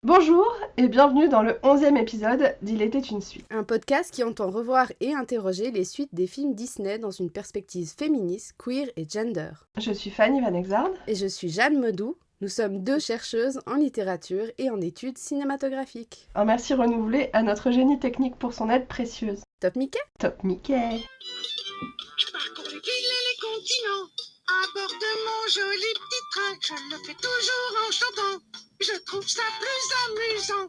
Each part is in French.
Bonjour et bienvenue dans le 11e épisode d'Il était une suite. Un podcast qui entend revoir et interroger les suites des films Disney dans une perspective féministe, queer et gender. Je suis Fanny Van Exard. Et je suis Jeanne Medou. Nous sommes deux chercheuses en littérature et en études cinématographiques. Un merci renouvelé à notre génie technique pour son aide précieuse. Top Mickey? Top Mickey. Je parcours les villes et les continents à bord de mon joli petit train. Je le fais toujours en chantant. Je trouve ça plus amusant.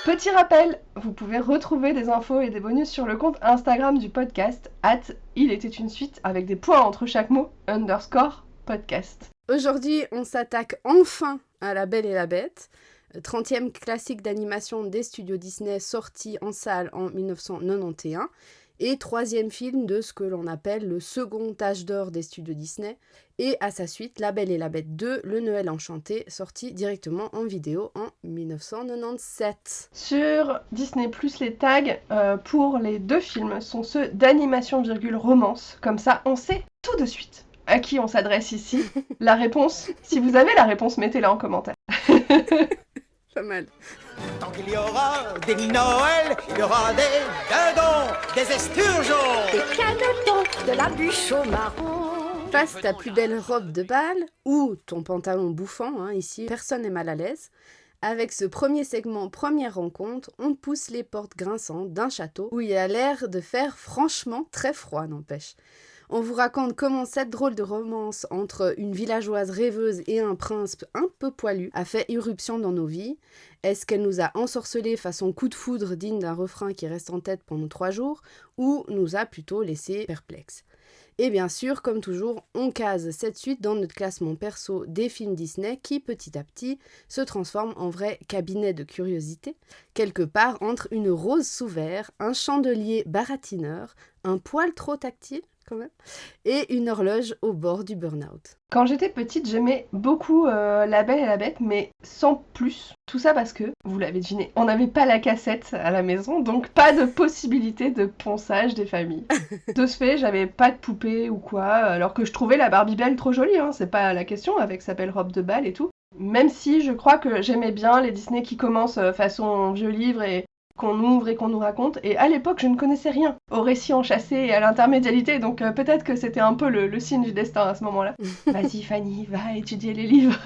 Petit rappel, vous pouvez retrouver des infos et des bonus sur le compte Instagram du podcast @Il était une suite avec des points entre chaque mot _podcast. Aujourd'hui, on s'attaque enfin à La Belle et la Bête, 30e classique d'animation des studios Disney sorti en salle en 1991 et 3e film de ce que l'on appelle le second âge d'or des studios Disney, et à sa suite La Belle et la Bête 2, Le Noël enchanté, sorti directement en vidéo en 1997. Sur Disney+, les tags pour les deux films sont ceux d'animation romance, comme ça on sait tout de suite à qui on s'adresse ici. La réponse, si vous avez la réponse, mettez-la en commentaire. Pas mal. Tant qu'il y aura des Noëls, il y aura des dindons, des esturgeons. Des canetons, de la bûche au marron. Passe ta plus belle robe de bal ou ton pantalon bouffant, ici personne n'est mal à l'aise. Avec ce premier segment, première rencontre, on pousse les portes grinçantes d'un château où il a l'air de faire franchement très froid, n'empêche. On vous raconte comment cette drôle de romance entre une villageoise rêveuse et un prince un peu poilu a fait irruption dans nos vies. Est-ce qu'elle nous a ensorcelés façon coup de foudre digne d'un refrain qui reste en tête pendant 3 jours, ou nous a plutôt laissés perplexes? Et bien sûr, comme toujours, on case cette suite dans notre classement perso des films Disney qui, petit à petit, se transforme en vrai cabinet de curiosité, quelque part entre une rose sous verre, un chandelier baratineur, un poil trop tactile, quand même, et une horloge au bord du burn-out. Quand j'étais petite, j'aimais beaucoup La Belle et la Bête, mais sans plus. Tout ça parce que, vous l'avez deviné, on n'avait pas la cassette à la maison, donc pas de possibilité de ponçage des familles. De ce fait, j'avais pas de poupée ou quoi, alors que je trouvais la Barbie Belle trop jolie, c'est pas la question, avec sa belle robe de bal et tout. Même si je crois que j'aimais bien les Disney qui commencent façon vieux livre et qu'on ouvre et qu'on nous raconte, et à l'époque je ne connaissais rien au récit enchâssé et à l'intermédialité, donc peut-être que c'était un peu le signe du destin à ce moment-là. Vas-y Fanny, va étudier les livres.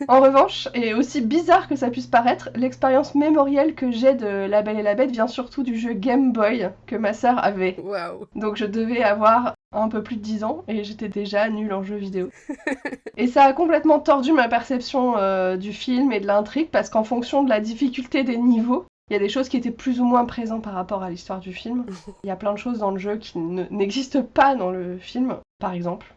En revanche, et aussi bizarre que ça puisse paraître, l'expérience mémorielle que j'ai de La Belle et la Bête vient surtout du jeu Game Boy que ma sœur avait. Waouh! Donc je devais avoir un peu plus de 10 ans et j'étais déjà nulle en jeux vidéo. Et ça a complètement tordu ma perception du film et de l'intrigue, parce qu'en fonction de la difficulté des niveaux, il y a des choses qui étaient plus ou moins présentes par rapport à l'histoire du film. Il y a plein de choses dans le jeu qui n'existent pas dans le film, par exemple.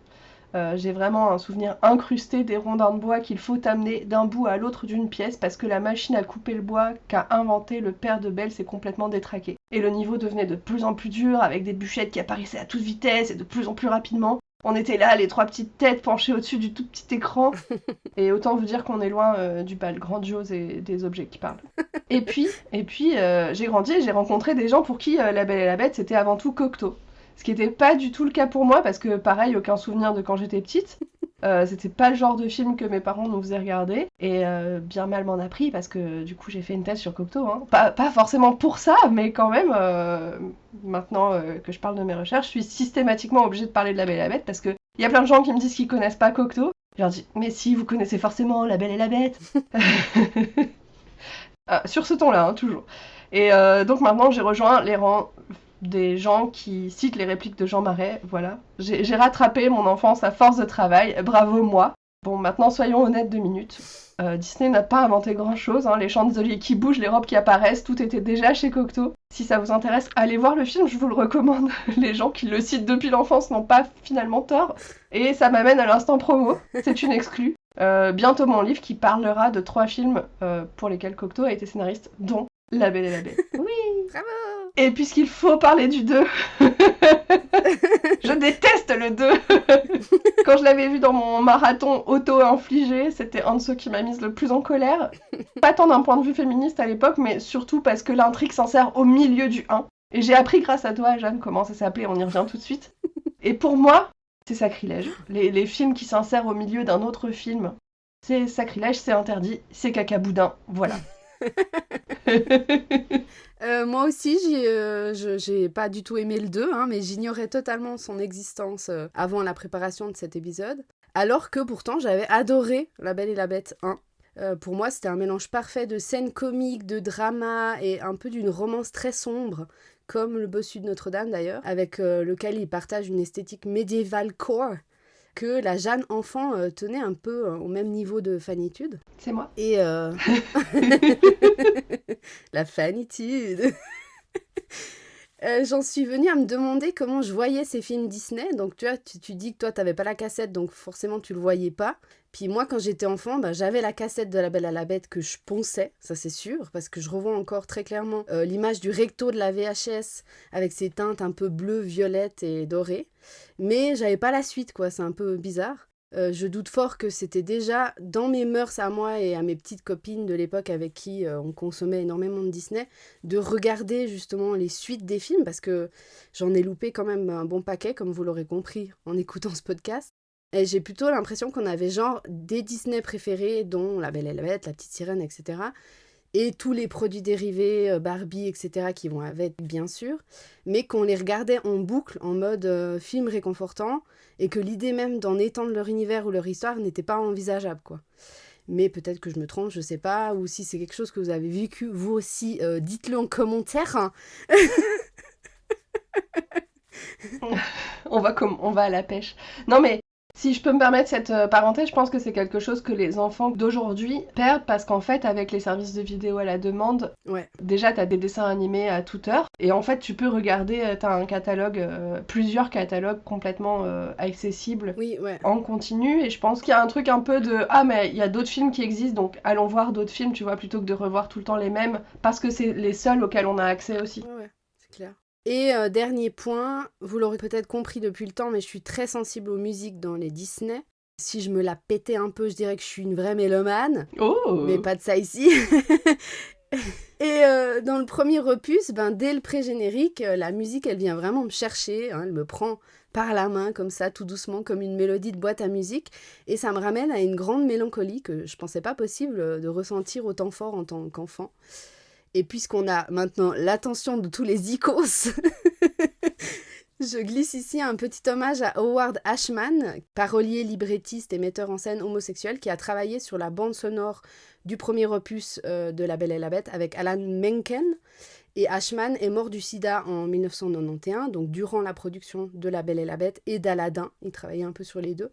J'ai vraiment un souvenir incrusté des rondins de bois qu'il faut amener d'un bout à l'autre d'une pièce parce que la machine à couper le bois qu'a inventé le père de Belle s'est complètement détraquée. Et le niveau devenait de plus en plus dur avec des bûchettes qui apparaissaient à toute vitesse et de plus en plus rapidement. On était là, les 3 petites têtes penchées au-dessus du tout petit écran. Et autant vous dire qu'on est loin du bal grandiose et des objets qui parlent. Et puis j'ai grandi et j'ai rencontré des gens pour qui La Belle et la Bête c'était avant tout Cocteau. Ce qui n'était pas du tout le cas pour moi, parce que pareil, aucun souvenir de quand j'étais petite. C'était pas le genre de film que mes parents nous faisaient regarder, et bien mal m'en a pris, parce que du coup j'ai fait une thèse sur Cocteau. Pas forcément pour ça, mais quand même, maintenant que je parle de mes recherches, je suis systématiquement obligée de parler de La Belle et la Bête, parce qu'il y a plein de gens qui me disent qu'ils connaissent pas Cocteau. Je leur dis, mais si, vous connaissez forcément La Belle et la Bête. Sur ce ton-là, toujours. Et donc maintenant j'ai rejoint les rangs des gens qui citent les répliques de Jean Marais, voilà. J'ai rattrapé mon enfance à force de travail, bravo moi. Bon, maintenant soyons honnêtes 2 minutes. Disney n'a pas inventé grand-chose, les chandeliers qui bougent, les robes qui apparaissent, tout était déjà chez Cocteau. Si ça vous intéresse, allez voir le film, je vous le recommande. Les gens qui le citent depuis l'enfance n'ont pas finalement tort. Et ça m'amène à l'instant promo, c'est une exclue. Bientôt mon livre qui parlera de 3 films pour lesquels Cocteau a été scénariste, dont La Belle et la Bête. Oui! Bravo! Et puisqu'il faut parler du 2, je déteste le 2. Quand je l'avais vu dans mon marathon auto-infligé, c'était un de ceux qui m'a mise le plus en colère. Pas tant d'un point de vue féministe à l'époque, mais surtout parce que l'intrigue s'insère au milieu du 1. Et j'ai appris grâce à toi, Jeanne, comment ça s'appelait, on y revient tout de suite. Et pour moi, c'est sacrilège. Les films qui s'insèrent au milieu d'un autre film, c'est sacrilège, c'est interdit, c'est cacaboudin, voilà. Moi aussi, j'ai pas du tout aimé le 2, hein, mais j'ignorais totalement son existence avant la préparation de cet épisode. Alors que pourtant, j'avais adoré La Belle et la Bête 1. Pour moi, c'était un mélange parfait de scènes comiques, de drama et un peu d'une romance très sombre, comme Le Bossu de Notre-Dame d'ailleurs, avec lequel il partage une esthétique médiévale core, que la Jeanne enfant tenait un peu au même niveau de fanitude. C'est moi. Et la fanitude. J'en suis venue à me demander comment je voyais ces films Disney. Donc tu vois, tu dis que toi t'avais pas la cassette, donc forcément tu le voyais pas. Puis moi quand j'étais enfant, j'avais la cassette de La Belle à la Bête que je ponçais, ça c'est sûr, parce que je revois encore très clairement l'image du recto de la VHS avec ses teintes un peu bleues, violettes et dorées. Mais j'avais pas la suite quoi, c'est un peu bizarre. Je doute fort que c'était déjà dans mes mœurs à moi et à mes petites copines de l'époque avec qui on consommait énormément de Disney, de regarder justement les suites des films, parce que j'en ai loupé quand même un bon paquet, comme vous l'aurez compris en écoutant ce podcast. Et j'ai plutôt l'impression qu'on avait genre des Disney préférés, dont La Belle et la Bête, La Petite Sirène, etc., et tous les produits dérivés, Barbie, etc., qui vont avec, bien sûr, mais qu'on les regardait en boucle, en mode film réconfortant, et que l'idée même d'en étendre leur univers ou leur histoire n'était pas envisageable, quoi. Mais peut-être que je me trompe, je sais pas, ou si c'est quelque chose que vous avez vécu, vous aussi, dites-le en commentaire. Hein. On va à la pêche. Non mais, si je peux me permettre cette parenthèse, je pense que c'est quelque chose que les enfants d'aujourd'hui perdent parce qu'en fait, avec les services de vidéo à la demande, Ouais. déjà t'as des dessins animés à toute heure et en fait tu peux regarder, t'as un catalogue, plusieurs catalogues complètement accessibles Oui, ouais. en continu et je pense qu'il y a un truc un peu de ah mais il y a d'autres films qui existent donc allons voir d'autres films, tu vois, plutôt que de revoir tout le temps les mêmes parce que c'est les seuls auxquels on a accès aussi. Ouais, c'est clair. Et dernier point, vous l'aurez peut-être compris depuis le temps, mais je suis très sensible aux musiques dans les Disney. Si je me la pétais un peu, je dirais que je suis une vraie mélomane, Oh mais pas de ça ici. Et dans le premier opus, dès le pré-générique, la musique, elle vient vraiment me chercher, hein, elle me prend par la main comme ça, tout doucement, comme une mélodie de boîte à musique, et ça me ramène à une grande mélancolie que je pensais pas possible de ressentir autant fort en tant qu'enfant. Et puisqu'on a maintenant l'attention de tous les icos, je glisse ici un petit hommage à Howard Ashman, parolier, librettiste et metteur en scène homosexuel qui a travaillé sur la bande sonore du premier opus de La Belle et la Bête avec Alan Menken. Et Ashman est mort du sida en 1991, donc durant la production de La Belle et la Bête et d'Aladin. Il travaillait un peu sur les deux.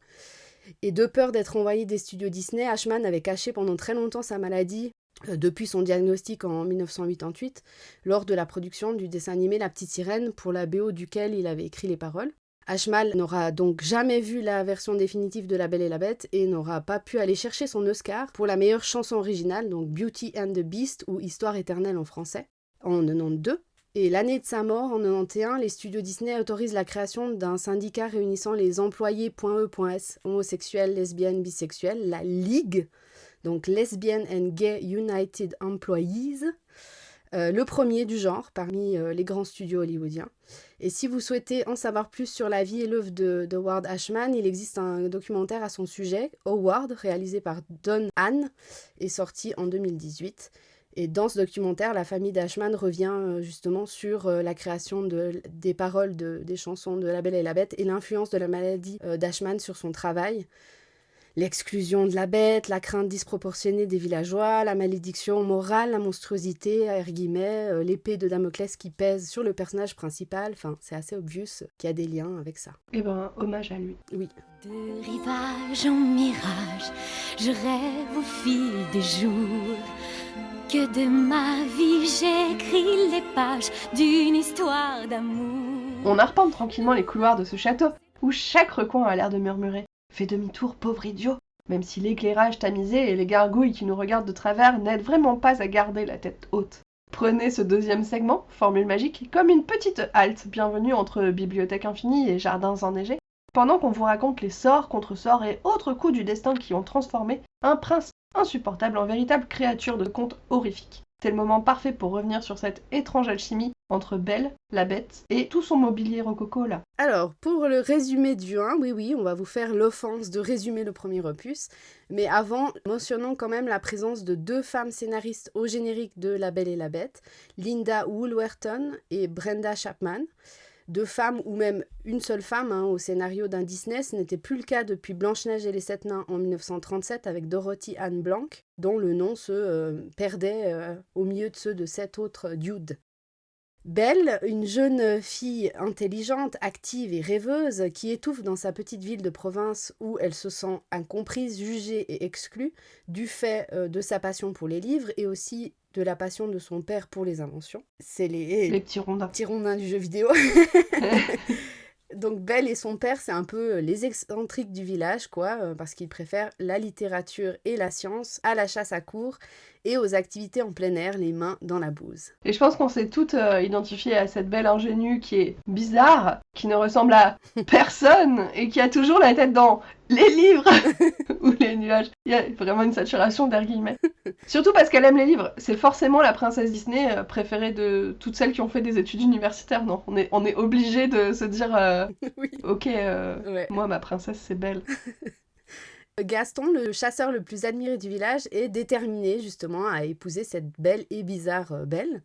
Et de peur d'être envoyé des studios Disney, Ashman avait caché pendant très longtemps sa maladie depuis son diagnostic en 1988, lors de la production du dessin animé La Petite Sirène, pour la BO duquel il avait écrit les paroles. Ashman n'aura donc jamais vu la version définitive de La Belle et la Bête et n'aura pas pu aller chercher son Oscar pour la meilleure chanson originale, donc Beauty and the Beast ou Histoire éternelle en français, en 92. Et l'année de sa mort, en 91, les studios Disney autorisent la création d'un syndicat réunissant les employés.e.s, homosexuels, lesbiennes, bisexuels, la Ligue, donc Lesbian and Gay United Employees, le premier du genre parmi les grands studios hollywoodiens. Et si vous souhaitez en savoir plus sur la vie et l'œuvre de Howard Ashman, il existe un documentaire à son sujet, Howard, réalisé par Don Hahn, est sorti en 2018. Et dans ce documentaire, la famille d'Ashman revient justement sur la création des paroles des chansons de La Belle et la Bête et l'influence de la maladie d'Ashman sur son travail. L'exclusion de la bête, la crainte disproportionnée des villageois, la malédiction morale, la monstruosité, l'épée de Damoclès qui pèse sur le personnage principal. Enfin, c'est assez obvious qu'il y a des liens avec ça. Eh ben, hommage à lui. Oui. De rivage en mirage, je rêve au fil des jours que de ma vie j'écris les pages d'une histoire d'amour. On arpente tranquillement les couloirs de ce château, où chaque recoin a l'air de murmurer « Fais demi-tour, pauvre idiot !» Même si l'éclairage tamisé et les gargouilles qui nous regardent de travers n'aident vraiment pas à garder la tête haute. Prenez ce deuxième segment, formule magique, comme une petite halte bienvenue entre Bibliothèque Infinie et Jardins Enneigés, pendant qu'on vous raconte les sorts, contre-sorts et autres coups du destin qui ont transformé un prince insupportable en véritable créature de conte horrifique. C'est le moment parfait pour revenir sur cette étrange alchimie entre Belle, la bête, et tout son mobilier rococo là. Alors, pour le résumé du 1, oui, on va vous faire l'offense de résumer le premier opus. Mais avant, mentionnons quand même la présence de 2 femmes scénaristes au générique de La Belle et la Bête, Linda Woolverton et Brenda Chapman. 2 femmes ou même une seule femme au scénario d'un Disney, ce n'était plus le cas depuis Blanche-Neige et les 7 nains en 1937 avec Dorothy Ann Blanc, dont le nom se perdait au milieu de ceux de 7 autres dudes. Belle, une jeune fille intelligente, active et rêveuse qui étouffe dans sa petite ville de province où elle se sent incomprise, jugée et exclue du fait de sa passion pour les livres et aussi de la passion de son père pour les inventions. C'est les petits rondins. Petits rondins du jeu vidéo. Donc Belle et son père, c'est un peu les excentriques du village, parce qu'ils préfèrent la littérature et la science à la chasse à courre et aux activités en plein air, les mains dans la bouse. Et je pense qu'on s'est toutes identifiées à cette Belle ingénue qui est bizarre, qui ne ressemble à personne et qui a toujours la tête dans les livres ou les nuages. Il y a vraiment une saturation d'air guillemets. Surtout parce qu'elle aime les livres. C'est forcément la princesse Disney préférée de toutes celles qui ont fait des études universitaires, non ? On est obligé de se dire Oui. Ok, Ouais. moi ma princesse c'est Belle. Gaston, le chasseur le plus admiré du village, est déterminé justement à épouser cette belle et bizarre Belle.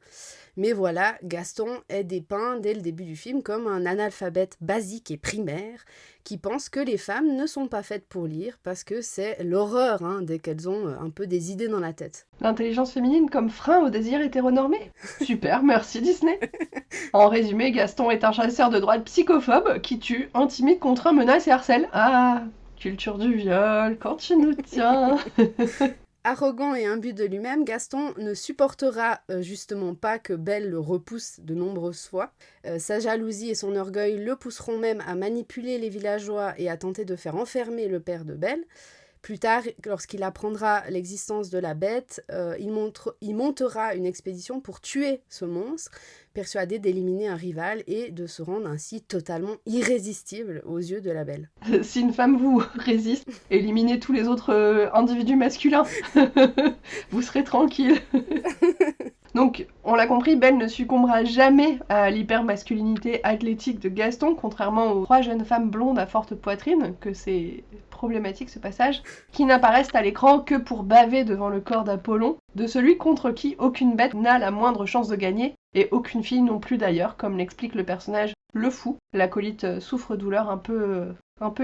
Mais voilà, Gaston est dépeint dès le début du film comme un analphabète basique et primaire qui pense que les femmes ne sont pas faites pour lire parce que c'est l'horreur dès qu'elles ont un peu des idées dans la tête. L'intelligence féminine comme frein au désir hétéronormé. Super, merci Disney. En résumé, Gaston est un chasseur de droite psychophobe qui tue, intimide, contraint, menace et harcèle. Ah, culture du viol, quand tu nous tiens. Arrogant et imbu de lui-même, Gaston ne supportera justement pas que Belle le repousse de nombreuses fois. Sa jalousie et son orgueil le pousseront même à manipuler les villageois et à tenter de faire enfermer le père de Belle. Plus tard, lorsqu'il apprendra l'existence de la bête, il montera une expédition pour tuer ce monstre, persuadé d'éliminer un rival et de se rendre ainsi totalement irrésistible aux yeux de la Belle. Si une femme vous résiste, éliminez tous les autres individus masculins. Vous serez tranquille. Donc, on l'a compris, Belle ne succombera jamais à l'hypermasculinité athlétique de Gaston, contrairement aux 3 jeunes femmes blondes à forte poitrine, que c'est problématique ce passage, qui n'apparaissent à l'écran que pour baver devant le corps d'Apollon, de celui contre qui aucune bête n'a la moindre chance de gagner, et aucune fille non plus d'ailleurs, comme l'explique le personnage Le Fou, l'acolyte souffre-douleur un peu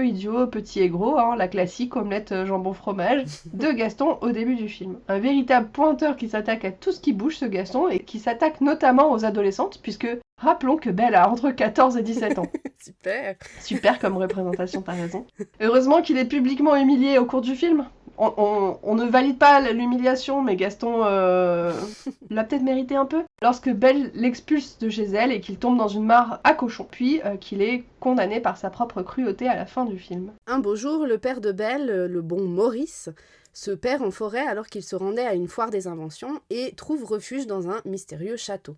idiot, petit et gros, la classique omelette jambon fromage de Gaston au début du film. Un véritable pointeur qui s'attaque à tout ce qui bouge, ce Gaston, et qui s'attaque notamment aux adolescentes, puisque rappelons que Belle a entre 14 et 17 ans. Super. Super comme représentation, t'as raison. Heureusement qu'il est publiquement humilié au cours du film. On ne valide pas l'humiliation, mais Gaston l'a peut-être mérité un peu. Lorsque Belle l'expulse de chez elle et qu'il tombe dans une mare à cochons, puis qu'il est condamné par sa propre cruauté à la fin du film. Un beau jour, le père de Belle, le bon Maurice, se perd en forêt alors qu'il se rendait à une foire des inventions et trouve refuge dans un mystérieux château.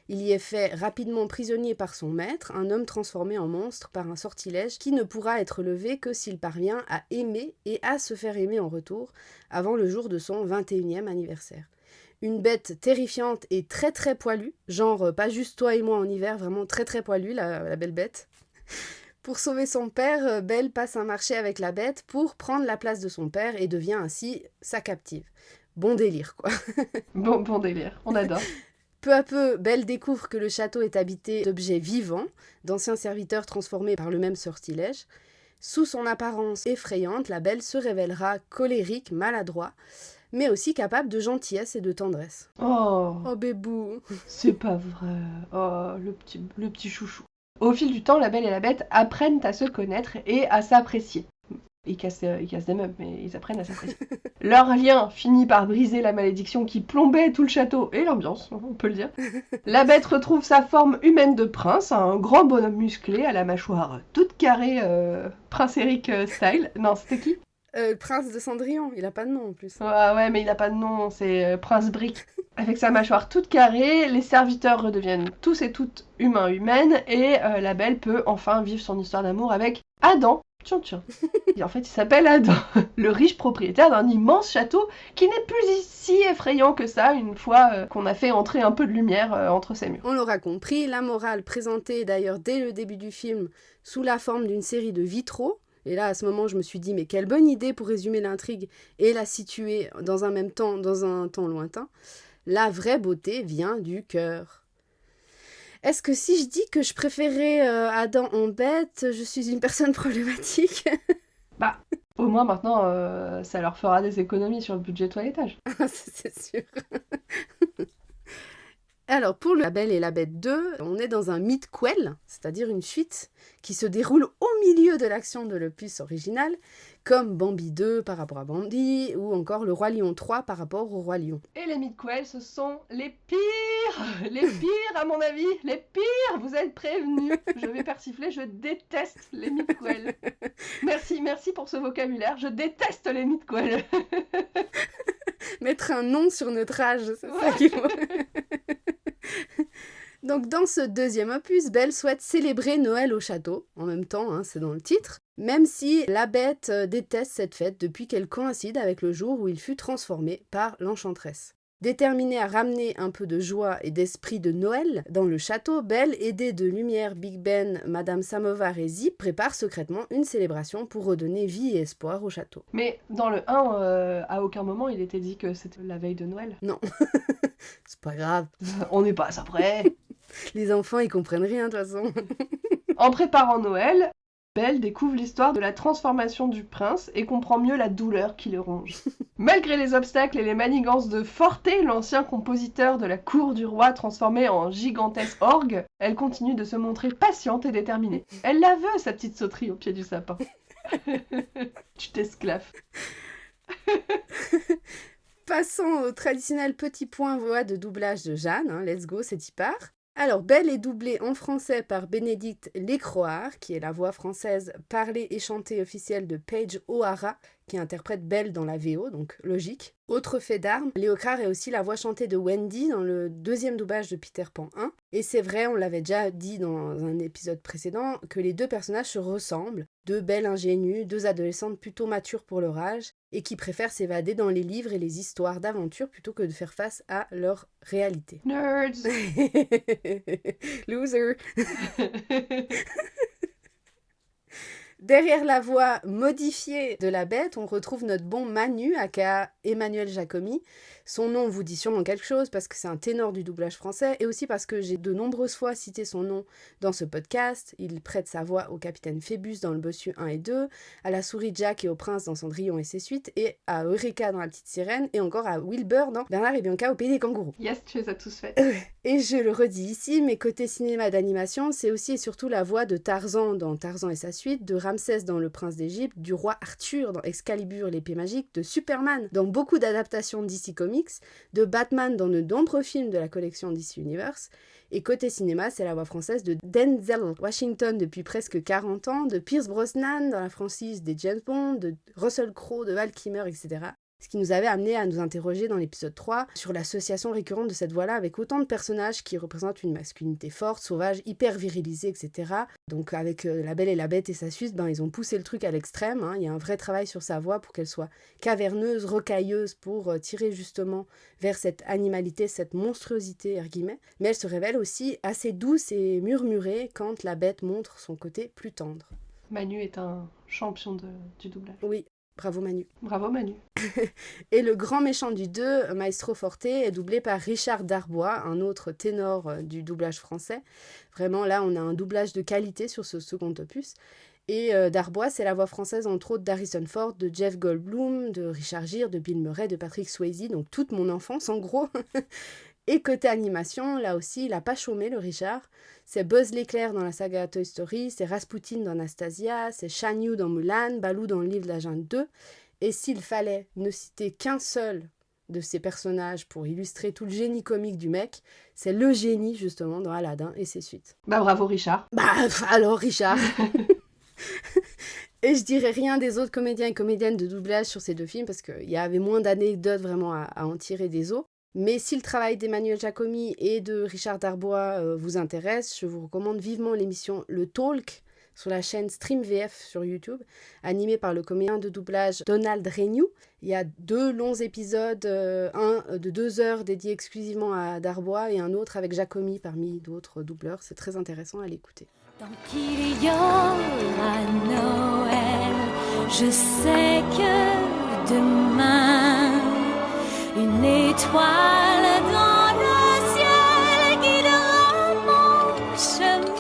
Il y est fait rapidement prisonnier par son maître, un homme transformé en monstre par un sortilège qui ne pourra être levé que s'il parvient à aimer et à se faire aimer en retour avant le jour de son 21e anniversaire. Une bête terrifiante et très très poilue, genre pas juste toi et moi en hiver, vraiment très très poilue la belle bête. Pour sauver son père, Belle passe un marché avec la bête pour prendre la place de son père et devient ainsi sa captive. Bon délire quoi. Bon délire, on adore. Peu à peu, Belle découvre que le château est habité d'objets vivants, d'anciens serviteurs transformés par le même sortilège. Sous son apparence effrayante, la Belle se révélera colérique, maladroit, mais aussi capable de gentillesse et de tendresse. Oh, Bébou. c'est pas vrai. Oh, le petit chouchou. Au fil du temps, la Belle et la Bête apprennent à se connaître et à s'apprécier. Ils cassent des meubles, mais ils apprennent à s'apprécier. Leur lien finit par briser la malédiction qui plombait tout le château et l'ambiance, on peut le dire. La Bête retrouve sa forme humaine de prince, un grand bonhomme musclé à la mâchoire toute carrée, Prince Eric style. Non, c'était qui ? Le prince de Cendrillon, il a pas de nom en plus. Ouais, mais il a pas de nom, c'est Prince Brick. Avec sa mâchoire toute carrée, les serviteurs redeviennent tous et toutes humaines, et la Belle peut enfin vivre son histoire d'amour avec Adam, Tiens. Et en fait, il s'appelle Adam, le riche propriétaire d'un immense château qui n'est plus si effrayant que ça une fois qu'on a fait entrer un peu de lumière entre ses murs. On l'aura compris, la morale présentée d'ailleurs dès le début du film sous la forme d'une série de vitraux. Et là, à ce moment, je me suis dit, mais quelle bonne idée pour résumer l'intrigue et la situer dans un même temps, dans un temps lointain. La vraie beauté vient du cœur. Est-ce que si je dis que je préférais Adam en bête, je suis une personne problématique? Bah, au moins maintenant, ça leur fera des économies sur le budget toilettage. Ah, c'est sûr. Alors, pour La Belle et la Bête 2, on est dans un mid-quel, c'est-à-dire une suite qui se déroule au milieu de l'action de l'opus original, comme Bambi 2 par rapport à Bambi, ou encore Le Roi Lion 3 par rapport au Roi Lion. Et les midquels, ce sont les pires à mon avis, les pires, vous êtes prévenus. Je vais persifler, je déteste les midquels. Merci pour ce vocabulaire, je déteste les midquels. Mettre un nom sur notre âge, c'est ça qu'il faut. Donc dans ce deuxième opus, Belle souhaite célébrer Noël au château, en même temps, hein, c'est dans le titre, même si la bête déteste cette fête depuis qu'elle coïncide avec le jour où il fut transformé par l'enchanteresse. Déterminée à ramener un peu de joie et d'esprit de Noël dans le château, Belle, aidée de Lumière, Big Ben, Madame Samovar et Zip, prépare secrètement une célébration pour redonner vie et espoir au château. Mais dans le 1, à aucun moment il était dit que c'était la veille de Noël. Non, c'est pas grave. On n'est pas à ça près. Les enfants, ils comprennent rien de toute façon. En préparant Noël, Belle découvre l'histoire de la transformation du prince et comprend mieux la douleur qui le ronge. Malgré les obstacles et les manigances de Forté, l'ancien compositeur de la cour du roi transformé en gigantesque orgue, elle continue de se montrer patiente et déterminée. Elle la veut, sa petite sauterie au pied du sapin. Tu t'esclaves. Passons au traditionnel petit point voix de doublage de Jeanne, hein, let's go, c'est y part. Alors, Belle est doublée en français par Bénédicte Lécroard, qui est la voix française parlée et chantée officielle de Paige O'Hara, qui interprète Belle dans la VO, donc logique. Autre fait d'armes, Léocard est aussi la voix chantée de Wendy dans le deuxième doublage de Peter Pan 1. Et c'est vrai, on l'avait déjà dit dans un épisode précédent, que les deux personnages se ressemblent. Deux belles ingénues, deux adolescentes plutôt matures pour leur âge, et qui préfèrent s'évader dans les livres et les histoires d'aventure plutôt que de faire face à leur réalité. Nerds. Loser. Derrière la voix modifiée de la bête, on retrouve notre bon Manu, aka Emmanuel Jacomi. Son nom vous dit sûrement quelque chose parce que c'est un ténor du doublage français et aussi parce que j'ai de nombreuses fois cité son nom dans ce podcast. Il prête sa voix au capitaine Phébus dans le Bossu 1 et 2, à la souris Jack et au prince dans Cendrillon et ses suites, et à Eureka dans La Petite Sirène, et encore à Wilbur dans Bernard et Bianca au Pays des Kangourous. Yes, tu les as tous faits. Et je le redis ici, mais côté cinéma d'animation, c'est aussi et surtout la voix de Tarzan dans Tarzan et sa suite, de Ramsès dans Le Prince d'Égypte, du roi Arthur dans Excalibur l'épée magique, de Superman dans beaucoup d'adaptations DC Comics, de Batman dans de nombreux films de la collection DC Universe, et côté cinéma, c'est la voix française de Denzel Washington depuis presque 40 ans, de Pierce Brosnan dans la franchise des James Bond, de Russell Crowe, de Val Kilmer, etc. Ce qui nous avait amené à nous interroger dans l'épisode 3 sur l'association récurrente de cette voix-là avec autant de personnages qui représentent une masculinité forte, sauvage, hyper virilisée, etc. Donc avec La Belle et la Bête et sa suite, ils ont poussé le truc à l'extrême. Hein. Il y a un vrai travail sur sa voix pour qu'elle soit caverneuse, rocailleuse, pour tirer justement vers cette animalité, cette monstruosité, mais elle se révèle aussi assez douce et murmurée quand la bête montre son côté plus tendre. Manu est un champion du doublage. Oui. Bravo Manu. Bravo Manu. Et le grand méchant du 2, Maestro Forte, est doublé par Richard Darbois, un autre ténor du doublage français. Vraiment, là, on a un doublage de qualité sur ce second opus. Et Darbois, c'est la voix française, entre autres, d'Harrison Ford, de Jeff Goldblum, de Richard Gere, de Bill Murray, de Patrick Swayze, donc toute mon enfance, en gros. Et côté animation, là aussi, il n'a pas chômé, le Richard. C'est Buzz l'éclair dans la saga Toy Story, c'est Rasputin dans Anastasia, c'est Shan Yu dans Mulan, Baloo dans le livre de la Jungle 2. Et s'il fallait ne citer qu'un seul de ces personnages pour illustrer tout le génie comique du mec, c'est le génie, justement, dans Aladdin et ses suites. Bravo Richard. Alors Richard. Et je dirais rien des autres comédiens et comédiennes de doublage sur ces deux films, parce qu'il y avait moins d'anecdotes vraiment à en tirer des os. Mais si le travail d'Emmanuel Jacomi et de Richard Darbois vous intéresse, je vous recommande vivement l'émission Le Talk sur la chaîne Stream VF sur YouTube, animé par le comédien de doublage Donald Renew. Il y a 2 longs épisodes, un de 2 heures dédié exclusivement à Darbois et un autre avec Jacomi parmi d'autres doubleurs. C'est très intéressant à l'écouter. Tant qu'il y aura Noël, je sais que demain, une étoile dans le ciel guidera mon chemin.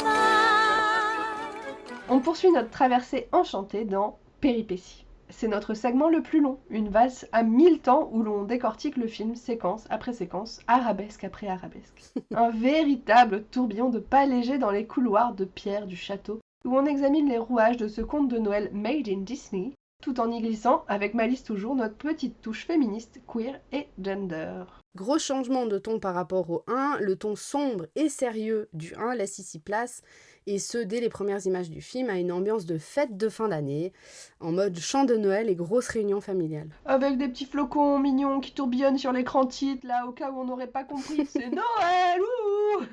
On poursuit notre traversée enchantée dans Péripéties. C'est notre segment le plus long, une valse à 1000 temps où l'on décortique le film séquence après séquence, arabesque après arabesque. Un véritable tourbillon de pas légers dans les couloirs de pierre du château, où on examine les rouages de ce conte de Noël made in Disney, tout en y glissant, avec Malice toujours, notre petite touche féministe, queer et gender. Gros changement de ton par rapport au 1, le ton sombre et sérieux du 1 laisse ici place, et ce dès les premières images du film, à une ambiance de fête de fin d'année, en mode chant de Noël et grosse réunion familiale. Avec des petits flocons mignons qui tourbillonnent sur l'écran titre, là au cas où on n'aurait pas compris, c'est Noël, ouh.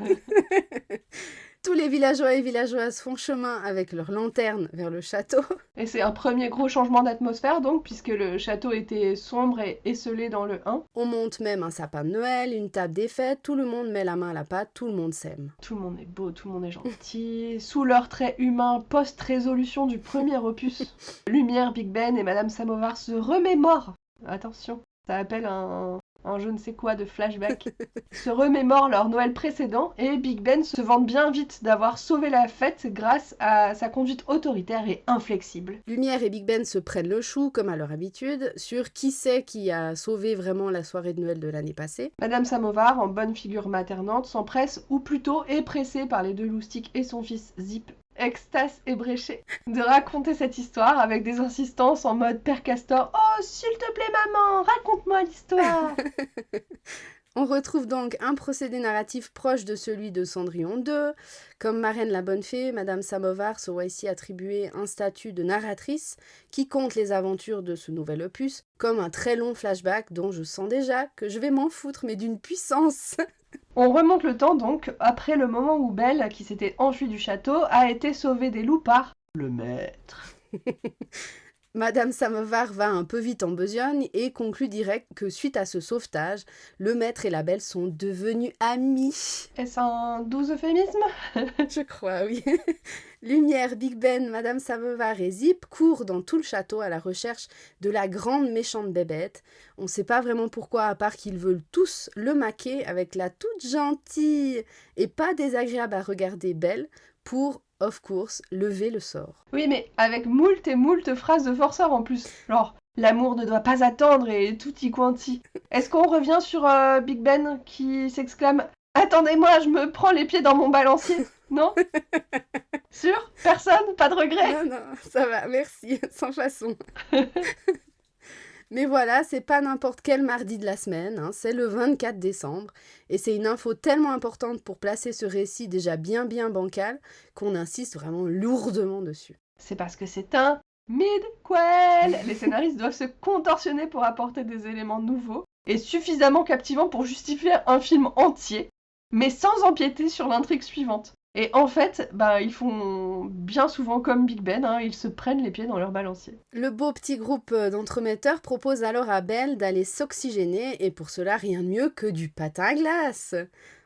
Tous les villageois et villageoises font chemin avec leurs lanternes vers le château. Et c'est un premier gros changement d'atmosphère donc, puisque le château était sombre et esselé dans le 1. On monte même un sapin de Noël, une table des fêtes, tout le monde met la main à la pâte, tout le monde s'aime. Tout le monde est beau, tout le monde est gentil. Sous leur trait humain post-résolution du premier opus, Lumière, Big Ben et Madame Samovar se remémorent. Attention, ça appelle un je ne sais quoi de flashback, se remémorent leur Noël précédent et Big Ben se vante bien vite d'avoir sauvé la fête grâce à sa conduite autoritaire et inflexible. Lumière et Big Ben se prennent le chou, comme à leur habitude, sur qui c'est qui a sauvé vraiment la soirée de Noël de l'année passée. Madame Samovar, en bonne figure maternante, s'empresse, ou plutôt est pressée par les 2 loustiques et son fils Zip, extase ébréchée, de raconter cette histoire avec des insistances en mode Père Castor. Oh, s'il te plaît maman, raconte-moi l'histoire. On retrouve donc un procédé narratif proche de celui de Cendrillon 2. Comme marraine la bonne fée, Madame Samovar se voit ici attribuer un statut de narratrice qui compte les aventures de ce nouvel opus, comme un très long flashback dont je sens déjà que je vais m'en foutre, mais d'une puissance. On remonte le temps donc, après le moment où Belle, qui s'était enfuie du château, a été sauvée des loups par le maître. Madame Samovar va un peu vite en besogne et conclut direct que suite à ce sauvetage, le maître et la belle sont devenus amis. Est-ce un doux euphémisme? Je crois, oui. Lumière, Big Ben, Madame Samovar et Zip courent dans tout le château à la recherche de la grande méchante bébête. On sait pas vraiment pourquoi, à part qu'ils veulent tous le maquer avec la toute gentille et pas désagréable à regarder Belle pour, of course, lever le sort. Oui, mais avec moult et moult phrases de forceur en plus. Genre, l'amour ne doit pas attendre et tutti quanti. Est-ce qu'on revient sur Big Ben qui s'exclame « Attendez-moi, je me prends les pieds dans mon balancier !» Non? Sûr? Personne? Pas de regret? Non, ça va, merci, sans façon. Mais voilà, c'est pas n'importe quel mardi de la semaine, hein, c'est le 24 décembre, et c'est une info tellement importante pour placer ce récit déjà bien bancal qu'on insiste vraiment lourdement dessus. C'est parce que c'est un mid-quel. Les scénaristes doivent se contorsionner pour apporter des éléments nouveaux et suffisamment captivants pour justifier un film entier, mais sans empiéter sur l'intrigue suivante. Et en fait, ils font bien souvent comme Big Ben, hein, ils se prennent les pieds dans leur balancier. Le beau petit groupe d'entremetteurs propose alors à Belle d'aller s'oxygéner, et pour cela, rien de mieux que du patin à glace.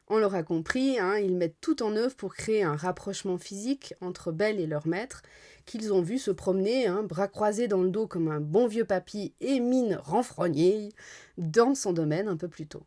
On l'aura compris, hein, ils mettent tout en œuvre pour créer un rapprochement physique entre Belle et leur maître, qu'ils ont vu se promener, hein, bras croisés dans le dos comme un bon vieux papy et mine renfrognée, dans son domaine un peu plus tôt.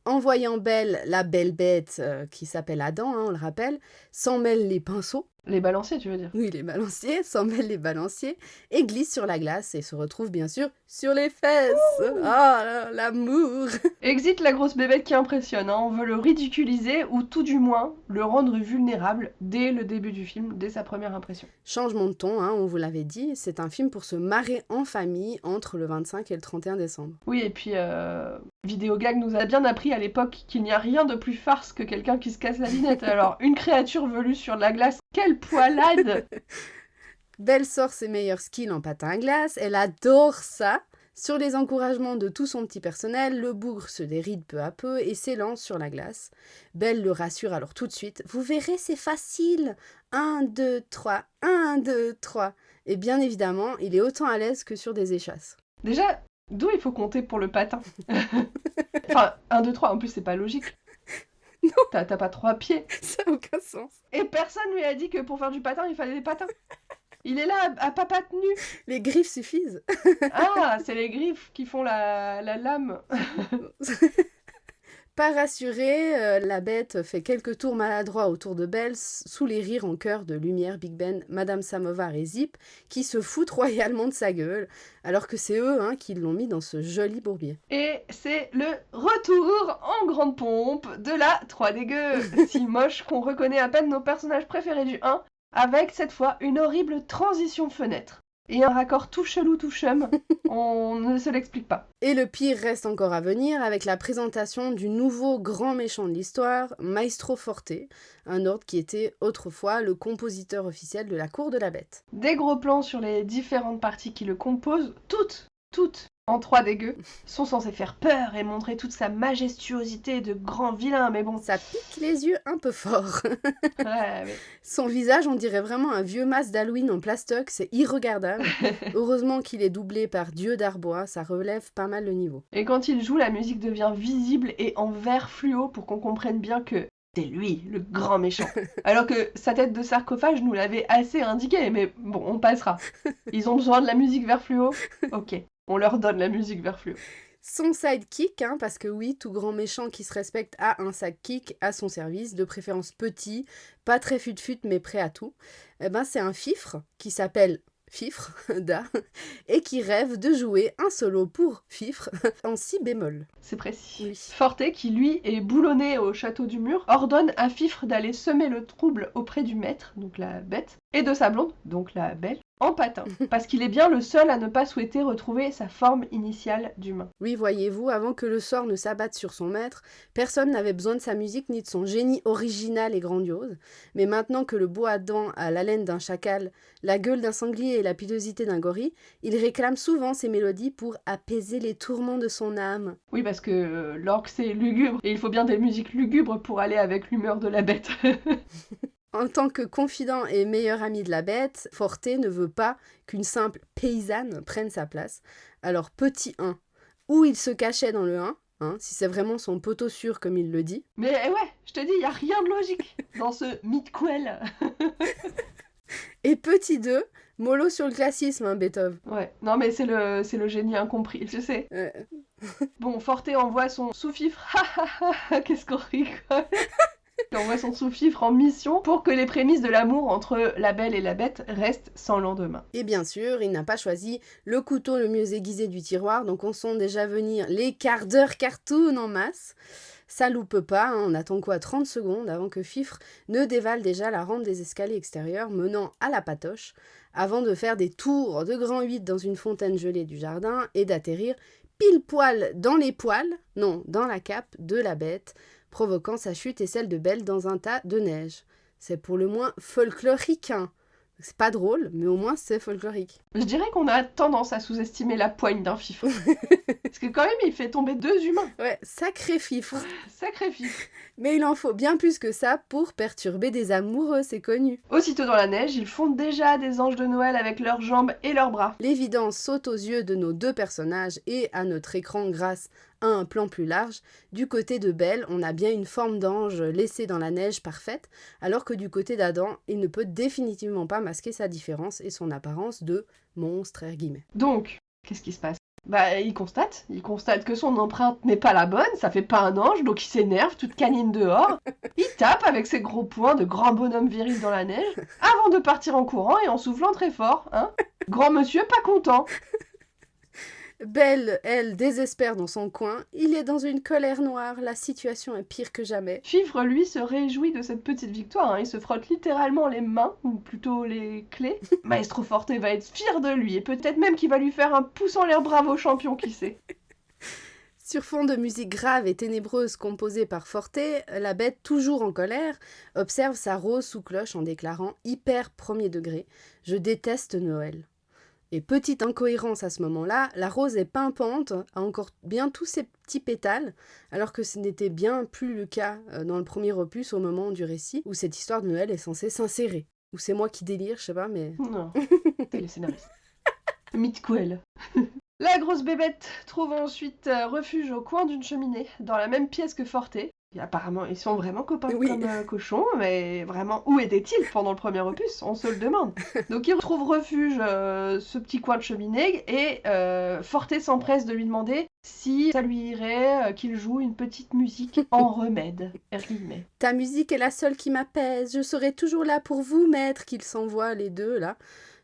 En voyant Belle, la belle bête qui s'appelle Adam, hein, on le rappelle, s'en mêle les pinceaux. Les balanciers, tu veux dire? Oui, les balanciers, s'en mêle les balanciers, et glisse sur la glace et se retrouve bien sûr sur les fesses. Ah, l'amour. Exit la grosse bébête qui impressionne, hein. On veut le ridiculiser ou tout du moins le rendre vulnérable dès le début du film, dès sa première impression. Changement de ton, hein, on vous l'avait dit, c'est un film pour se marrer en famille entre le 25 et le 31 décembre. Oui, et puis Vidéogag nous a bien appris à l'époque qu'il n'y a rien de plus farce que quelqu'un qui se casse la lunette. Alors, une créature velue sur la glace, quelle poilade! Belle sort ses meilleurs skills en patin à glace, elle adore ça, Sur les encouragements de tout son petit personnel, le bougre se déride peu à peu et s'élance sur la glace. Belle le rassure alors tout de suite. Vous verrez, c'est facile. 1, 2, 3, 1, 2, 3. Et bien évidemment, il est autant à l'aise que sur des échasses. Déjà, d'où il faut compter pour le patin? Enfin, 1, 2, 3, en plus c'est pas logique. Non. T'as pas 3 pieds. Ça n'a aucun sens. Et personne lui a dit que pour faire du patin, il fallait des patins. Il est là à papates nues. Les griffes suffisent. Ah, c'est les griffes qui font la lame. Pas rassurée, la bête fait quelques tours maladroits autour de Belle, sous les rires en chœur de Lumière, Big Ben, Madame Samovar et Zip, qui se foutent royalement de sa gueule, alors que c'est eux qui l'ont mis dans ce joli bourbier. Et c'est le retour en grande pompe de la 3 dégueu, si moche qu'on reconnaît à peine nos personnages préférés du 1, avec cette fois une horrible transition fenêtre. Et un raccord tout chelou, tout chum, on ne se l'explique pas. Et le pire reste encore à venir avec la présentation du nouveau grand méchant de l'histoire, Maestro Forte, un ordre qui était autrefois le compositeur officiel de la cour de la bête. Des gros plans sur les différentes parties qui le composent, toutes en 3 dégueu, sont censées faire peur et montrer toute sa majestuosité de grand vilain, mais bon. Ça pique les yeux un peu fort. Ouais, mais... Son visage, on dirait vraiment un vieux masque d'Halloween en plastoc, c'est irregardable. Heureusement qu'il est doublé par Dieu d'Arbois, ça relève pas mal le niveau. Et quand il joue, la musique devient visible et en vert fluo pour qu'on comprenne bien que c'est lui, le grand méchant. Alors que sa tête de sarcophage nous l'avait assez indiqué, mais bon, on passera. Ils ont besoin de la musique vert fluo? Ok, on leur donne la musique vert fluo. Son sidekick, parce que oui, tout grand méchant qui se respecte a un sidekick à son service, de préférence petit, pas très fut-fut mais prêt à tout. C'est un fifre qui s'appelle Fifre, et qui rêve de jouer un solo pour Fifre en si bémol. C'est précis. Oui. Forte, qui lui est boulonné au château du mur, ordonne à Fifre d'aller semer le trouble auprès du maître, donc la bête, et de sa blonde, donc la belle, en patin, parce qu'il est bien le seul à ne pas souhaiter retrouver sa forme initiale d'humain. Oui, voyez-vous, avant que le sort ne s'abatte sur son maître, personne n'avait besoin de sa musique ni de son génie original et grandiose, mais maintenant que le beau Adam a l'haleine d'un chacal, la gueule d'un sanglier et la pilosité d'un gorille, il réclame souvent ces mélodies pour apaiser les tourments de son âme. Oui, parce que l'orque c'est lugubre, et il faut bien des musiques lugubres pour aller avec l'humeur de la bête. En tant que confident et meilleur ami de la bête, Forte ne veut pas qu'une simple paysanne prenne sa place. Alors petit 1, où il se cachait dans le 1, si c'est vraiment son poteau sûr comme il le dit. Mais ouais, je te dis, il y a rien de logique dans ce Midquel. Et petit 2, mollo sur le classisme, Beethoven. Ouais, non mais c'est le génie incompris, je sais. Bon, Forte envoie son sous-fifre, qu'est-ce qu'on rigole. Il envoie son sous-fifre en mission pour que les prémices de l'amour entre la belle et la bête restent sans lendemain. Et bien sûr, il n'a pas choisi le couteau le mieux aiguisé du tiroir, donc on sent déjà venir les quarts d'heure cartoon en masse. Ça loupe pas, on attend quoi 30 secondes avant que Fifre ne dévale déjà la rampe des escaliers extérieurs menant à la patoche, avant de faire des tours de grand 8 dans une fontaine gelée du jardin et d'atterrir pile poil dans les poils, non, dans la cape de la bête, provoquant sa chute et celle de Belle dans un tas de neige. C'est pour le moins folklorique. C'est pas drôle, mais au moins c'est folklorique. Je dirais qu'on a tendance à sous-estimer la poigne d'un fifre. Parce que quand même, il fait tomber 2 humains. Ouais, sacré Fifre. Sacré fifre. Mais il en faut bien plus que ça pour perturber des amoureux, c'est connu. Aussitôt dans la neige, ils font déjà des anges de Noël avec leurs jambes et leurs bras. L'évidence saute aux yeux de nos deux personnages et à notre écran grâce à un plan plus large. Du côté de Belle, on a bien une forme d'ange laissée dans la neige parfaite, alors que du côté d'Adam, il ne peut définitivement pas masquer sa différence et son apparence de monstre, *. Donc, qu'est-ce qui se passe? Il constate que son empreinte n'est pas la bonne, ça fait pas un ange, donc il s'énerve, toute canine dehors. Il tape avec ses gros poings de grand bonhomme viril dans la neige, avant de partir en courant et en soufflant très fort, Grand monsieur pas content. Belle, elle, désespère dans son coin. Il est dans une colère noire, la situation est pire que jamais. Fifre, lui, se réjouit de cette petite victoire, il se frotte littéralement les mains, ou plutôt les clés. Maestro Forte va être fier de lui, et peut-être même qu'il va lui faire un pouce en l'air bravo champion, qui sait. Sur fond de musique grave et ténébreuse composée par Forte, la bête, toujours en colère, observe sa rose sous cloche en déclarant hyper premier degré « Je déteste Noël ». Et petite incohérence à ce moment-là, la rose est pimpante, a encore bien tous ses petits pétales, alors que ce n'était bien plus le cas dans le premier opus au moment du récit, où cette histoire de Noël est censée s'insérer. Ou c'est moi qui délire, je sais pas, mais... Non, t'es les scénaristes. Mitquel. La grosse bébête trouve ensuite refuge au coin d'une cheminée, dans la même pièce que Forté. Et apparemment, ils sont vraiment copains Oui. comme cochons, mais vraiment, où étaient-ils pendant le premier opus? On se le demande. Donc ils retrouvent refuge, ce petit coin de cheminée, et Forté s'empresse de lui demander si ça lui irait qu'il joue une petite musique en remède. R. Ta musique est la seule qui m'apaise, je serai toujours là pour vous, maître, qu'ils s'envoient les deux, là.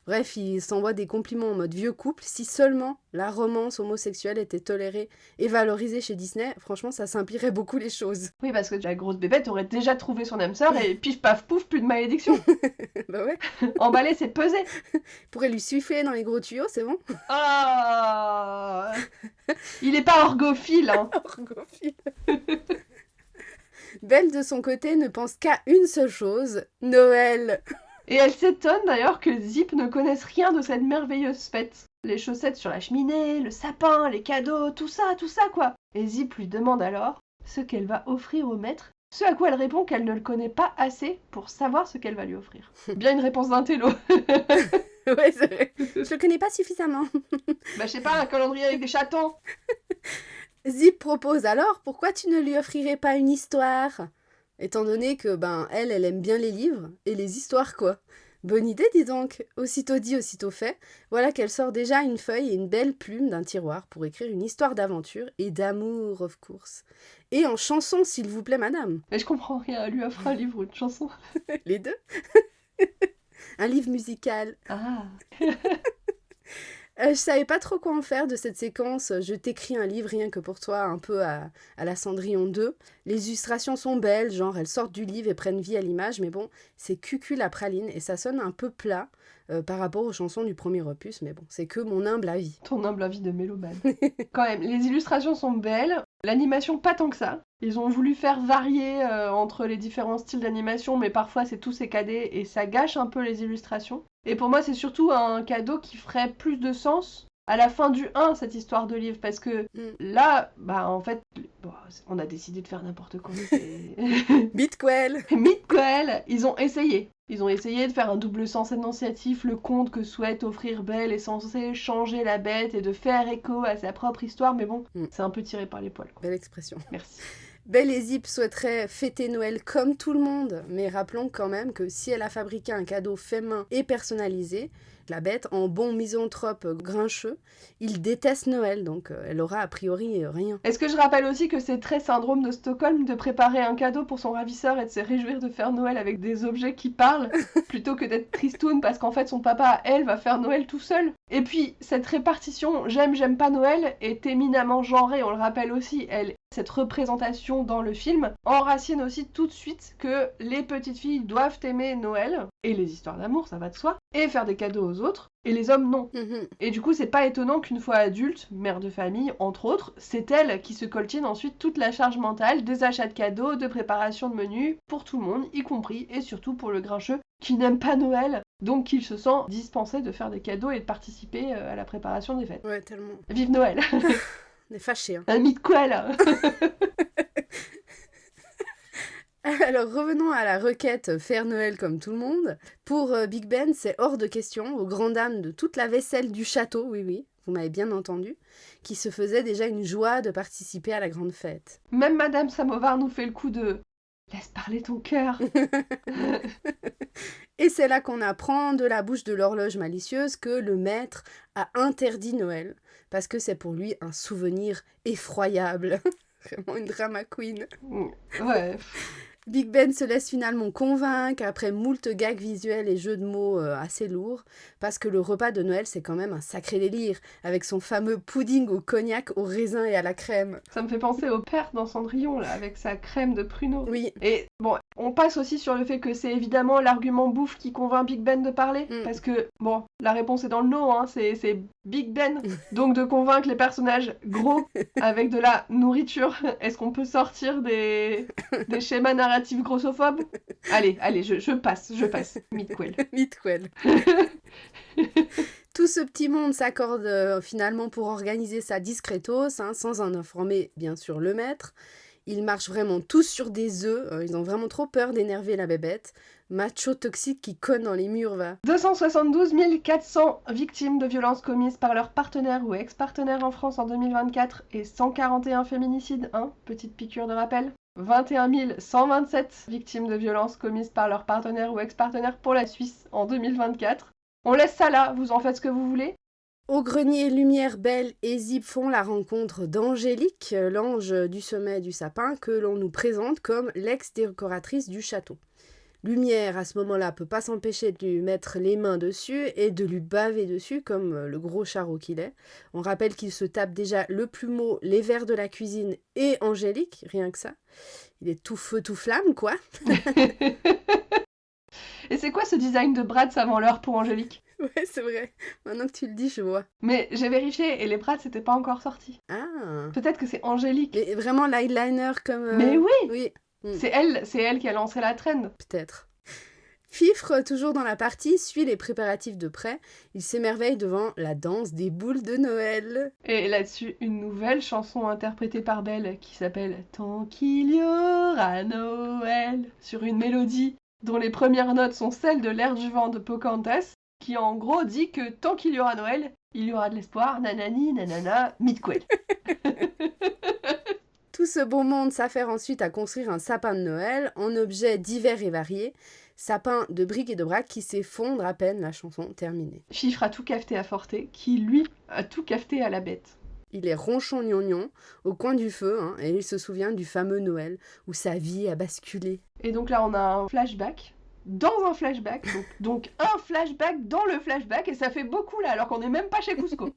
Bref, ils s'envoient des compliments en mode vieux couple. Si seulement la romance homosexuelle était tolérée et valorisée chez Disney, franchement, ça simplifierait beaucoup les choses. Oui, parce que la grosse bébête aurait déjà trouvé son âme sœur et pif paf pouf, plus de malédiction. Bah ouais. Emballer, c'est peser. Pourrait lui suffler dans les gros tuyaux, c'est bon. Ah, il est pas orgophile, hein. Orgophile. Belle, de son côté, ne pense qu'à une seule chose, Noël. Et elle s'étonne d'ailleurs que Zip ne connaisse rien de cette merveilleuse fête. Les chaussettes sur la cheminée, le sapin, les cadeaux, tout ça quoi. Et Zip lui demande alors ce qu'elle va offrir au maître, ce à quoi elle répond qu'elle ne le connaît pas assez pour savoir ce qu'elle va lui offrir. Bien une réponse d'un télo. Ouais, c'est vrai. Je le connais pas suffisamment. Bah je sais pas, un calendrier avec des chatons. Zip propose alors, pourquoi tu ne lui offrirais pas une histoire ? Étant donné que, elle aime bien les livres et les histoires, quoi. Bonne idée, dis donc. Aussitôt dit, aussitôt fait. Voilà qu'elle sort déjà une feuille et une belle plume d'un tiroir pour écrire une histoire d'aventure et d'amour, of course. Et en chanson, s'il vous plaît, madame. Mais je comprends rien, elle lui offre un livre ou une chanson. Les deux. Un livre musical. Ah. Je savais pas trop quoi en faire de cette séquence. Je t'écris un livre rien que pour toi, un peu à la Cendrillon 2. Les illustrations sont belles, genre elles sortent du livre et prennent vie à l'image, mais bon, c'est cucul la praline et ça sonne un peu plat par rapport aux chansons du premier opus, mais bon, c'est que mon humble avis. Ton humble avis de mélomane. Quand même, les illustrations sont belles, l'animation pas tant que ça. Ils ont voulu faire varier entre les différents styles d'animation, mais parfois c'est tout saccadé et ça gâche un peu les illustrations. Et pour moi, c'est surtout un cadeau qui ferait plus de sens à la fin du 1, cette histoire de livre, parce que là, en fait, on a décidé de faire n'importe quoi. Mitquel. Mitquel, ils ont essayé. Ils ont essayé de faire un double sens annonciatif, le conte que souhaite offrir Belle est censé changer la bête et de faire écho à sa propre histoire, mais bon, c'est un peu tiré par les poils, quoi. Belle expression. Merci. Belle et Zip souhaiterait fêter Noël comme tout le monde, mais rappelons quand même que si elle a fabriqué un cadeau fait main et personnalisé, la bête, en bon misanthrope grincheux, il déteste Noël, donc elle aura a priori rien. Est-ce que je rappelle aussi que c'est très syndrome de Stockholm de préparer un cadeau pour son ravisseur et de se réjouir de faire Noël avec des objets qui parlent, plutôt que d'être tristoun parce qu'en fait son papa, elle, va faire Noël tout seul. Et puis, cette répartition j'aime pas Noël est éminemment genrée, on le rappelle aussi, cette représentation dans le film enracine aussi tout de suite que les petites filles doivent aimer Noël, et les histoires d'amour, ça va de soi, et faire des cadeaux aux autres, et les hommes non. Et du coup, c'est pas étonnant qu'une fois adulte, mère de famille, entre autres, c'est elle qui se coltine ensuite toute la charge mentale des achats de cadeaux, de préparation de menus, pour tout le monde, y compris, et surtout pour le grincheux, qui n'aime pas Noël, donc qu'il se sent dispensé de faire des cadeaux et de participer à la préparation des fêtes. Ouais, tellement. Vive Noël. On est fâchés, hein. Un Mitquel. Alors revenons à la requête faire Noël comme tout le monde. Pour Big Ben, c'est hors de question, aux grandes dames de toute la vaisselle du château, oui, vous m'avez bien entendu, qui se faisait déjà une joie de participer à la grande fête. Même Madame Samovar nous fait le coup de « laisse parler ton cœur ». Et c'est là qu'on apprend de la bouche de l'horloge malicieuse que le maître a interdit Noël, parce que c'est pour lui un souvenir effroyable. Vraiment une drama queen. Ouais. Big Ben se laisse finalement convaincre après moult gags visuels et jeux de mots assez lourds, parce que le repas de Noël c'est quand même un sacré délire, avec son fameux pudding au cognac, au raisin et à la crème. Ça me fait penser au père dans Cendrillon, là, avec sa crème de pruneau. Oui. Et bon, on passe aussi sur le fait que c'est évidemment l'argument bouffe qui convainc Big Ben de parler, parce que, bon, la réponse est dans le nom, hein, c'est Big Ben. Donc de convaincre les personnages gros avec de la nourriture. Est-ce qu'on peut sortir des schémas narratifs grossophobes ? Allez, je passe. Mitquel. Mitquel. Tout ce petit monde s'accorde finalement pour organiser ça discretos, sans en informer bien sûr le maître. Ils marchent vraiment tous sur des œufs, ils ont vraiment trop peur d'énerver la bébête. Macho toxique qui conne dans les murs, va. 272 400 victimes de violences commises par leur partenaire ou ex-partenaire en France en 2024 et 141 féminicides, petite piqûre de rappel. 21 127 victimes de violences commises par leur partenaire ou ex-partenaire pour la Suisse en 2024. On laisse ça là, vous en faites ce que vous voulez. Au grenier, Lumière, Belle et Zip font la rencontre d'Angélique, l'ange du sommet du sapin, que l'on nous présente comme l'ex-décoratrice du château. Lumière, à ce moment-là, peut pas s'empêcher de lui mettre les mains dessus et de lui baver dessus, comme le gros charreau qu'il est. On rappelle qu'il se tape déjà le plumeau, les verres de la cuisine et Angélique, rien que ça. Il est tout feu, tout flamme, quoi. Et c'est quoi ce design de Bratz avant l'heure pour Angélique ? Ouais, c'est vrai. Maintenant que tu le dis, je vois. Mais j'ai vérifié et les Bratz n'étaient pas encore sortis. Ah. Peut-être que c'est Angélique. Mais vraiment l'eyeliner comme... Mais oui, Oui. c'est elle qui a lancé la trend. Peut-être. Fifre, toujours dans la partie, suit les préparatifs de près. Il s'émerveille devant la danse des boules de Noël. Et là-dessus, une nouvelle chanson interprétée par Belle qui s'appelle « Tant qu'il y aura Noël » sur une mélodie dont les premières notes sont celles de l'air du vent de Pocahontas, qui en gros dit que tant qu'il y aura Noël, il y aura de l'espoir, nanani, nanana, Midquel. Tout ce beau monde s'affaire ensuite à construire un sapin de Noël en objets divers et variés. Sapin de briques et de braques qui s'effondre à peine la chanson terminée. Fifre a tout cafeté à Forté, qui lui a tout cafeté à la bête. Il est ronchon gnognon au coin du feu et il se souvient du fameux Noël où sa vie a basculé. Et donc là on a un flashback dans un flashback, donc un flashback dans le flashback, et ça fait beaucoup là alors qu'on n'est même pas chez Cusco.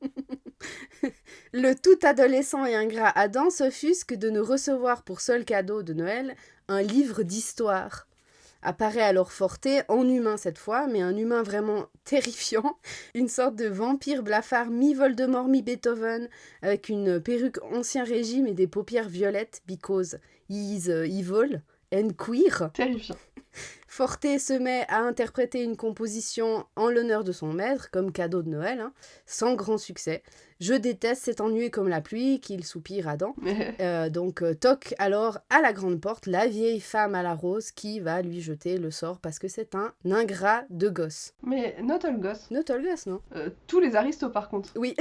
Le tout adolescent et ingrat Adam s'offusque de ne recevoir pour seul cadeau de Noël un livre d'histoire. Apparaît alors Forté, en humain cette fois, mais un humain vraiment terrifiant, une sorte de vampire blafard mi-Voldemort mi-Beethoven, avec une perruque ancien régime et des paupières violettes, because he's evil and queer. Terrifiant. Forté se met à interpréter une composition en l'honneur de son maître, comme cadeau de Noël, sans grand succès. Je déteste cet ennui comme la pluie, qu'il soupire Adam. Donc toque alors à la grande porte la vieille femme à la rose qui va lui jeter le sort parce que c'est un ingrat de gosse. Mais not all gosse. Not all gosse, non ? Tous les aristos par contre. Oui.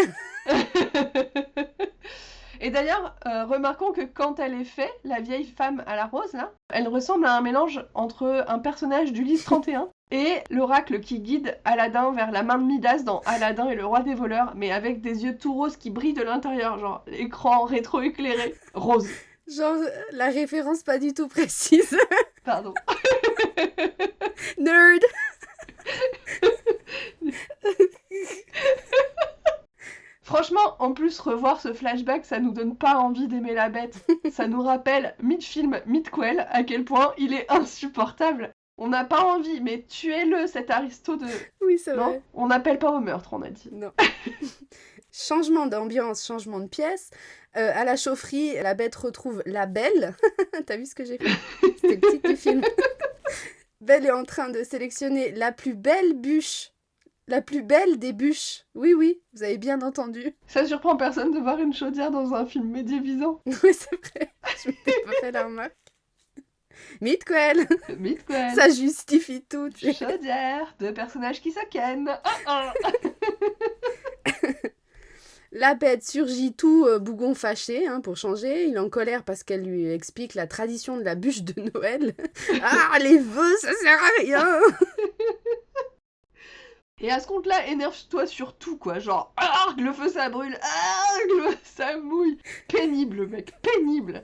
Et d'ailleurs, remarquons que quand elle est faite, la vieille femme à la rose, là, elle ressemble à un mélange entre un personnage d'Ulysse 31 et l'oracle qui guide Aladdin vers la main de Midas dans Aladdin et le roi des voleurs, mais avec des yeux tout roses qui brillent de l'intérieur, genre l'écran rétro-éclairé, rose. Genre, la référence pas du tout précise. Pardon. Nerd. Franchement, en plus, revoir ce flashback, ça nous donne pas envie d'aimer la bête. Ça nous rappelle, mid-film, mid-quel, à quel point il est insupportable. On n'a pas envie, mais tuez-le, cet aristo de... Oui, c'est non, vrai. on n'appelle pas au meurtre, on a dit. Non. Changement d'ambiance, changement de pièce. À la chaufferie, la bête retrouve la Belle. T'as vu ce que j'ai fait ? C'était le titre du film. Belle est en train de sélectionner la plus belle bûche. La plus belle des bûches. Oui, oui, vous avez bien entendu. Ça surprend personne de voir une chaudière dans un film médiévisant. Oui, c'est vrai. Je m'étais pas fait la remarque. Midquel. Midquel. Ça justifie tout. Chaudière, deux personnages qui se kennent. La bête surgit tout bougon fâché, pour changer. Il est en colère parce qu'elle lui explique la tradition de la bûche de Noël. Ah, les vœux, ça sert à rien. Et à ce compte-là, énerve-toi sur tout, quoi. Genre, le feu ça brûle, le feu ça mouille. Pénible, mec, pénible.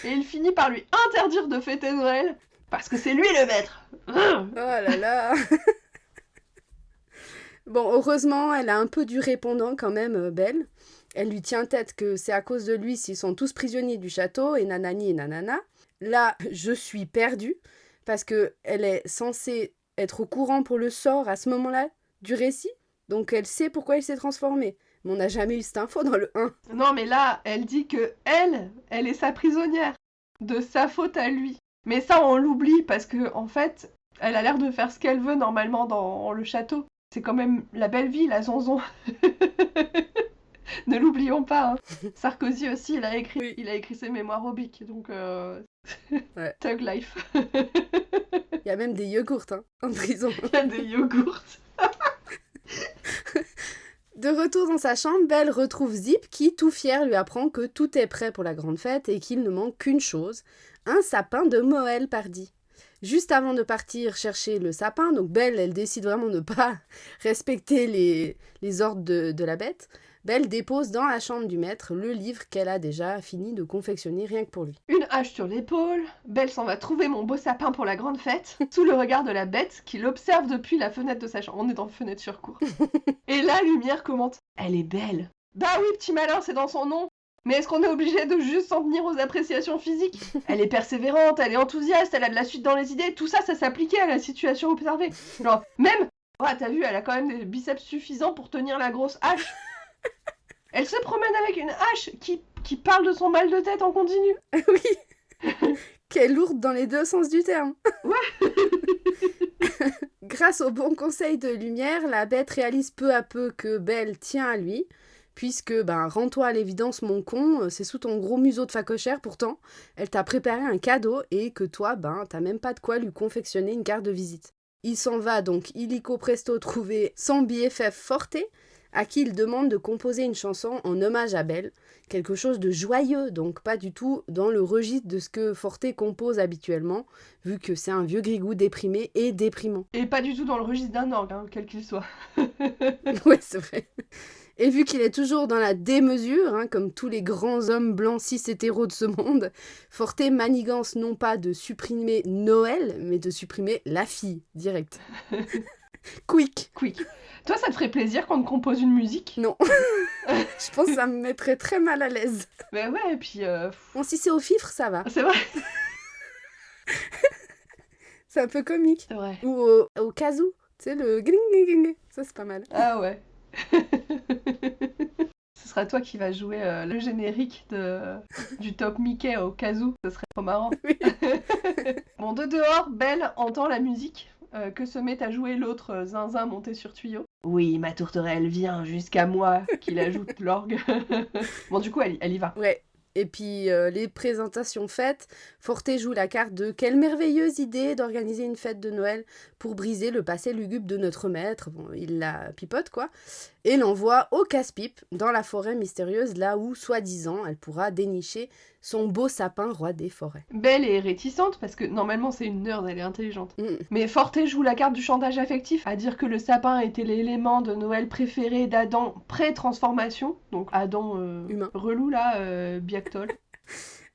Et il finit par lui interdire de fêter Noël, parce que c'est lui le maître. Oh là là. Bon, heureusement, elle a un peu du répondant quand même, Belle. Elle lui tient tête que c'est à cause de lui s'ils sont tous prisonniers du château, et nanani et nanana. Là, je suis perdue, parce que elle est censée être au courant pour le sort à ce moment-là du récit, donc elle sait pourquoi il s'est transformé. Mais on n'a jamais eu cette info dans le 1. Non, mais là, elle dit que elle est sa prisonnière, de sa faute à lui. Mais ça, on l'oublie, parce que, en fait, elle a l'air de faire ce qu'elle veut, normalement, dans le château. C'est quand même la belle vie, la Zanzon. Ne l'oublions pas. Hein. Sarkozy aussi, il a écrit ses mémoires au bic, donc Ouais. Thug Life. Il y a même des yogourts en prison. Il y a des yogourts. De retour dans sa chambre, Belle retrouve Zip qui, tout fier, lui apprend que tout est prêt pour la grande fête et qu'il ne manque qu'une chose, un sapin de Noël pardi. Juste avant de partir chercher le sapin, donc Belle, elle décide vraiment de ne pas respecter les ordres de la bête. Belle dépose dans la chambre du maître le livre qu'elle a déjà fini de confectionner rien que pour lui. Une hache sur l'épaule, Belle s'en va trouver mon beau sapin pour la grande fête, sous le regard de la bête qui l'observe depuis la fenêtre de sa chambre. On est dans fenêtre sur cour. Et là, Lumière commente « Elle est belle !» Bah oui, petit malin, c'est dans son nom. Mais est-ce qu'on est obligé de juste s'en tenir aux appréciations physiques? Elle est persévérante, elle est enthousiaste, elle a de la suite dans les idées, tout ça, ça s'appliquait à la situation observée. Genre, même, t'as vu, elle a quand même des biceps suffisants pour tenir la grosse hache. Elle se promène avec une hache qui parle de son mal de tête en continu. Oui. Qu'elle est lourde dans les deux sens du terme. Ouais. Grâce au bon conseil de Lumière, la bête réalise peu à peu que Belle tient à lui, puisque, rends-toi à l'évidence mon con, c'est sous ton gros museau de facochère pourtant, elle t'a préparé un cadeau et que toi, t'as même pas de quoi lui confectionner une carte de visite. Il s'en va donc illico presto trouver son BFF Forté, à qui il demande de composer une chanson en hommage à Belle, quelque chose de joyeux, donc pas du tout dans le registre de ce que Forté compose habituellement, vu que c'est un vieux grigou déprimé et déprimant. Et pas du tout dans le registre d'un orgue, quel qu'il soit. Ouais, c'est vrai. Et vu qu'il est toujours dans la démesure, comme tous les grands hommes blancs cis-hétéros de ce monde, Forté manigance non pas de supprimer Noël, mais de supprimer la fille, direct. Quick. Toi, ça te ferait plaisir qu'on te compose une musique? Non. Je pense que ça me mettrait très mal à l'aise. Mais ouais, et puis... Bon, si c'est au fifre, ça va. C'est vrai. C'est un peu comique. C'est vrai. Ou au kazoo, tu sais, le gling gling gling. Ça, c'est pas mal. Ah ouais. Ce sera toi qui vas jouer le générique du Top Mickey au kazoo. Ce serait trop marrant. Oui. Bon, de dehors, Belle entend la musique que se met à jouer l'autre zinzin monté sur tuyau. Oui, ma tourterelle vient jusqu'à moi, qu'il ajoute l'orgue. Bon, du coup, elle y va. Ouais. Et puis, les présentations faites, Forté joue la carte de quelle merveilleuse idée d'organiser une fête de Noël pour briser le passé lugubre de notre maître. Bon, il la pipote, quoi. Et l'envoie au casse-pipe, dans la forêt mystérieuse, là où, soi-disant, elle pourra dénicher son beau sapin roi des forêts. Belle est réticente, parce que normalement c'est une nerd, elle est intelligente. Mais Forté joue la carte du chantage affectif, à dire que le sapin était l'élément de Noël préféré d'Adam pré-transformation. Donc Adam humain. Relou là, Biactol.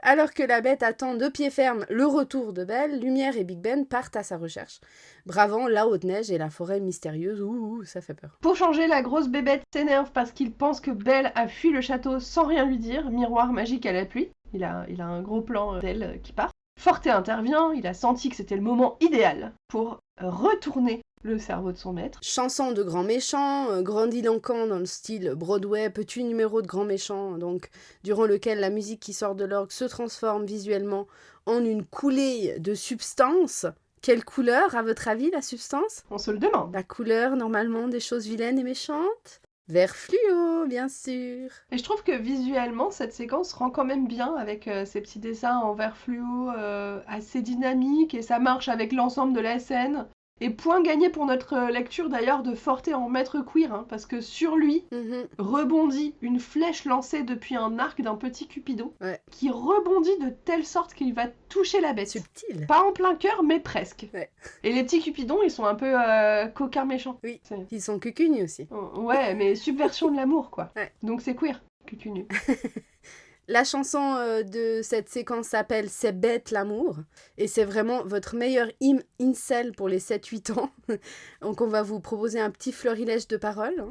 Alors que la bête attend de pied ferme le retour de Belle, Lumière et Big Ben partent à sa recherche, bravant la haute neige et la forêt mystérieuse. Ouh, ça fait peur. Pour changer, la grosse bébête s'énerve parce qu'il pense que Belle a fui le château sans rien lui dire, miroir magique à l'appui. Il a un gros plan d'elle qui part. Forté intervient, il a senti que c'était le moment idéal pour retourner le cerveau de son maître. Chanson de grand méchant, grandiloquent dans le style Broadway, petit numéro de grand méchant, donc durant lequel la musique qui sort de l'orgue se transforme visuellement en une coulée de substance. Quelle couleur, à votre avis, la substance? On se le demande. La couleur, normalement, des choses vilaines et méchantes? Vert fluo, bien sûr. Et je trouve que visuellement, cette séquence rend quand même bien avec ces petits dessins en vert fluo assez dynamiques et ça marche avec l'ensemble de la scène. Et point gagné pour notre lecture d'ailleurs de Forté en maître queer, parce que sur lui rebondit une flèche lancée depuis un arc d'un petit Cupidon qui rebondit de telle sorte qu'il va toucher la bête. Subtil. Pas en plein cœur, mais presque. Ouais. Et les petits Cupidons, ils sont un peu coquins méchants. Oui, ils sont cucugnus aussi. Ouais, mais subversion de l'amour, quoi. Ouais. Donc c'est queer, cucugnu. La chanson de cette séquence s'appelle « C'est bête l'amour » et c'est vraiment votre meilleur hymne incel pour les 7-8 ans. Donc on va vous proposer un petit florilège de paroles.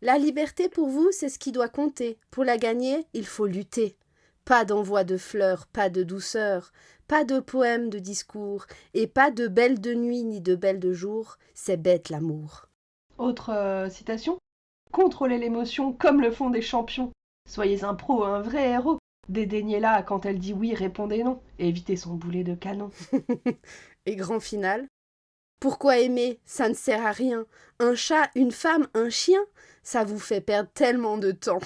La liberté pour vous, c'est ce qui doit compter. Pour la gagner, il faut lutter. Pas d'envoi de fleurs, pas de douceur, pas de poèmes de discours et pas de belles de nuit ni de belles de jour. C'est bête l'amour. Autre citation. Contrôlez l'émotion comme le font des champions. Soyez un pro, un vrai héros. Dédaignez-la quand elle dit oui, répondez non. Évitez son boulet de canon. Et grand final. Pourquoi aimer? Ça ne sert à rien. Un chat, une femme, un chien? Ça vous fait perdre tellement de temps.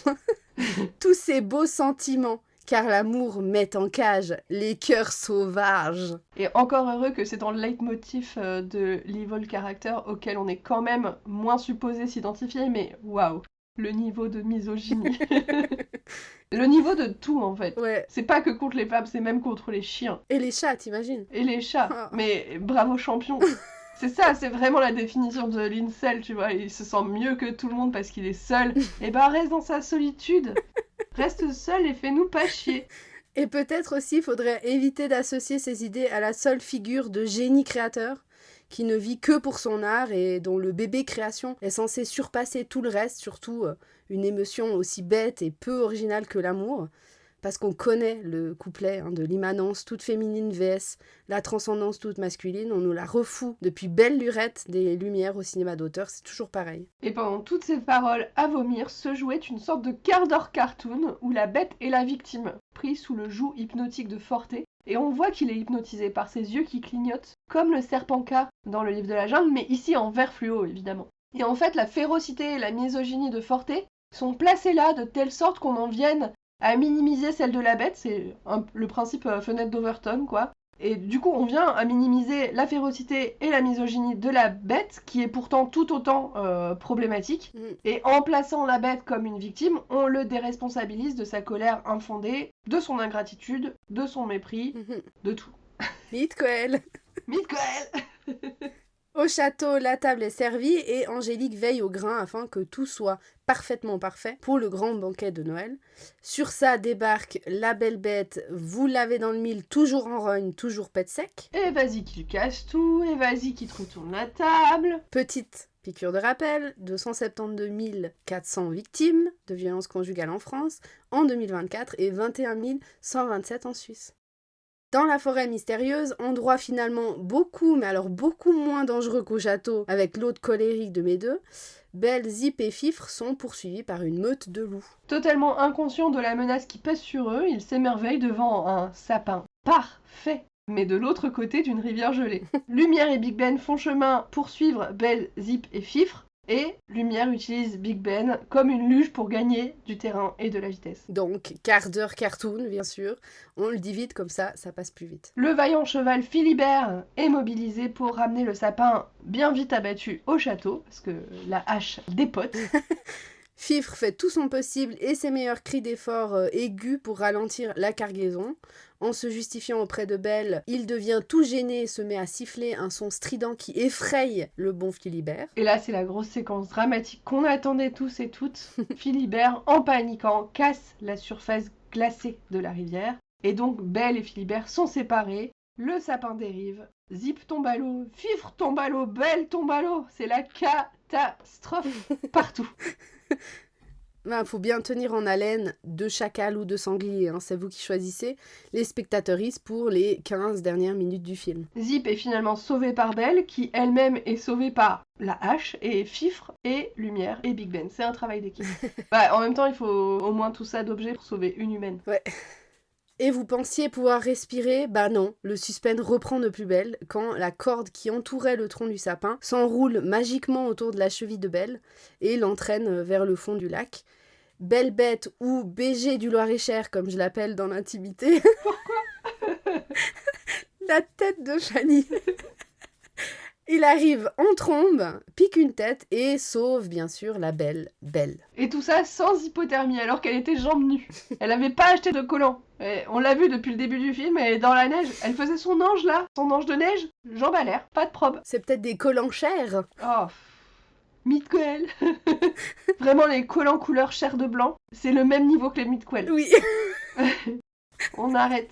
Tous ces beaux sentiments, car l'amour met en cage les cœurs sauvages. Et encore heureux que c'est dans le leitmotiv de l'evil character auquel on est quand même moins supposé s'identifier, mais waouh, le niveau de misogynie. Le niveau de tout en fait. Ouais. C'est pas que contre les femmes, c'est même contre les chiens. Et les chats, t'imagines? Et les chats. Ah. Mais bravo champion. C'est ça, c'est vraiment la définition de l'incel, tu vois. Il se sent mieux que tout le monde parce qu'il est seul. Et bah reste dans sa solitude. Reste seul et fais-nous pas chier. Et peut-être aussi, il faudrait éviter d'associer ces idées à la seule figure de génie créateur qui ne vit que pour son art et dont le bébé création est censé surpasser tout le reste, surtout une émotion aussi bête et peu originale que l'amour, parce qu'on connaît le couplet de l'immanence toute féminine vs la transcendance toute masculine, on nous la refoue depuis belle lurette des Lumières au cinéma d'auteur, c'est toujours pareil. Et pendant toutes ces paroles à vomir se jouait une sorte de quart d'heure cartoon où la bête est la victime, pris sous le joug hypnotique de Forte, et on voit qu'il est hypnotisé par ses yeux qui clignotent, comme le serpent K dans le livre de la jungle, mais ici en vert fluo évidemment. Et en fait, la férocité et la misogynie de Forte sont placées là de telle sorte qu'on en vienne à minimiser celle de la bête, c'est le principe fenêtre d'Overton, quoi. Et du coup, on vient à minimiser la férocité et la misogynie de la bête, qui est pourtant tout autant problématique. Et en plaçant la bête comme une victime, on le déresponsabilise de sa colère infondée, de son ingratitude, de son mépris, de tout. Mythe Coel. Mythe Coel. Au château, la table est servie et Angélique veille au grain afin que tout soit parfaitement parfait pour le grand banquet de Noël. Sur ça débarque la belle bête, vous l'avez dans le mille, toujours en rogne, toujours pète sec. Et vas-y qu'il casse tout, et vas-y qu'il te retourne la table. Petite piqûre de rappel, 272 400 victimes de violences conjugales en France en 2024 et 21 127 en Suisse. Dans la forêt mystérieuse, endroit finalement beaucoup, mais alors beaucoup moins dangereux qu'au château, avec l'hôte colérique de Médeux, Belle, Zip et Fifre sont poursuivis par une meute de loups. Totalement inconscients de la menace qui pèse sur eux, ils s'émerveillent devant un sapin parfait, mais de l'autre côté d'une rivière gelée. Lumière et Big Ben font chemin pour suivre Belle, Zip et Fifre, et Lumière utilise Big Ben comme une luge pour gagner du terrain et de la vitesse. Donc, quart d'heure cartoon, bien sûr. On le dit vite, comme ça passe plus vite. Le vaillant cheval Philibert est mobilisé pour ramener le sapin bien vite abattu au château, parce que la hache dépote. Fifre fait tout son possible et ses meilleurs cris d'effort aigus pour ralentir la cargaison. En se justifiant auprès de Belle, il devient tout gêné et se met à siffler un son strident qui effraie le bon Philibert. Et là, c'est la grosse séquence dramatique qu'on attendait tous et toutes. Philibert, en paniquant, casse la surface glacée de la rivière. Et donc, Belle et Philibert sont séparés. Le sapin dérive. Zip tombe à l'eau, Fifre tombe à l'eau, Belle tombe à l'eau. C'est la catastrophe partout. Faut bien tenir en haleine de chacal ou de sanglier, c'est vous qui choisissez les spectateuristes pour les 15 dernières minutes du film. Zip est finalement sauvé par Belle, qui elle-même est sauvée par la hache, et Fifre, et Lumière, et Big Ben. C'est un travail d'équipe. En même temps, il faut au moins tout ça d'objets pour sauver une humaine. Ouais. Et vous pensiez pouvoir respirer? Non, le suspense reprend de plus belle quand la corde qui entourait le tronc du sapin s'enroule magiquement autour de la cheville de Belle et l'entraîne vers le fond du lac. Belle bête ou BG du Loir-et-Cher comme je l'appelle dans l'intimité. Pourquoi? La tête de Fanny. Il arrive en trombe, pique une tête et sauve bien sûr la belle Belle. Et tout ça sans hypothermie alors qu'elle était jambes nues. Elle avait pas acheté de collant. Et on l'a vu depuis le début du film, elle est dans la neige. Elle faisait son ange là, son ange de neige, jambes à l'air, pas de probe. C'est peut-être des collants chers. Oh, Mythe Coel. Vraiment les collants couleur chair de blanc, c'est le même niveau que les Mythe Coel. Oui. On arrête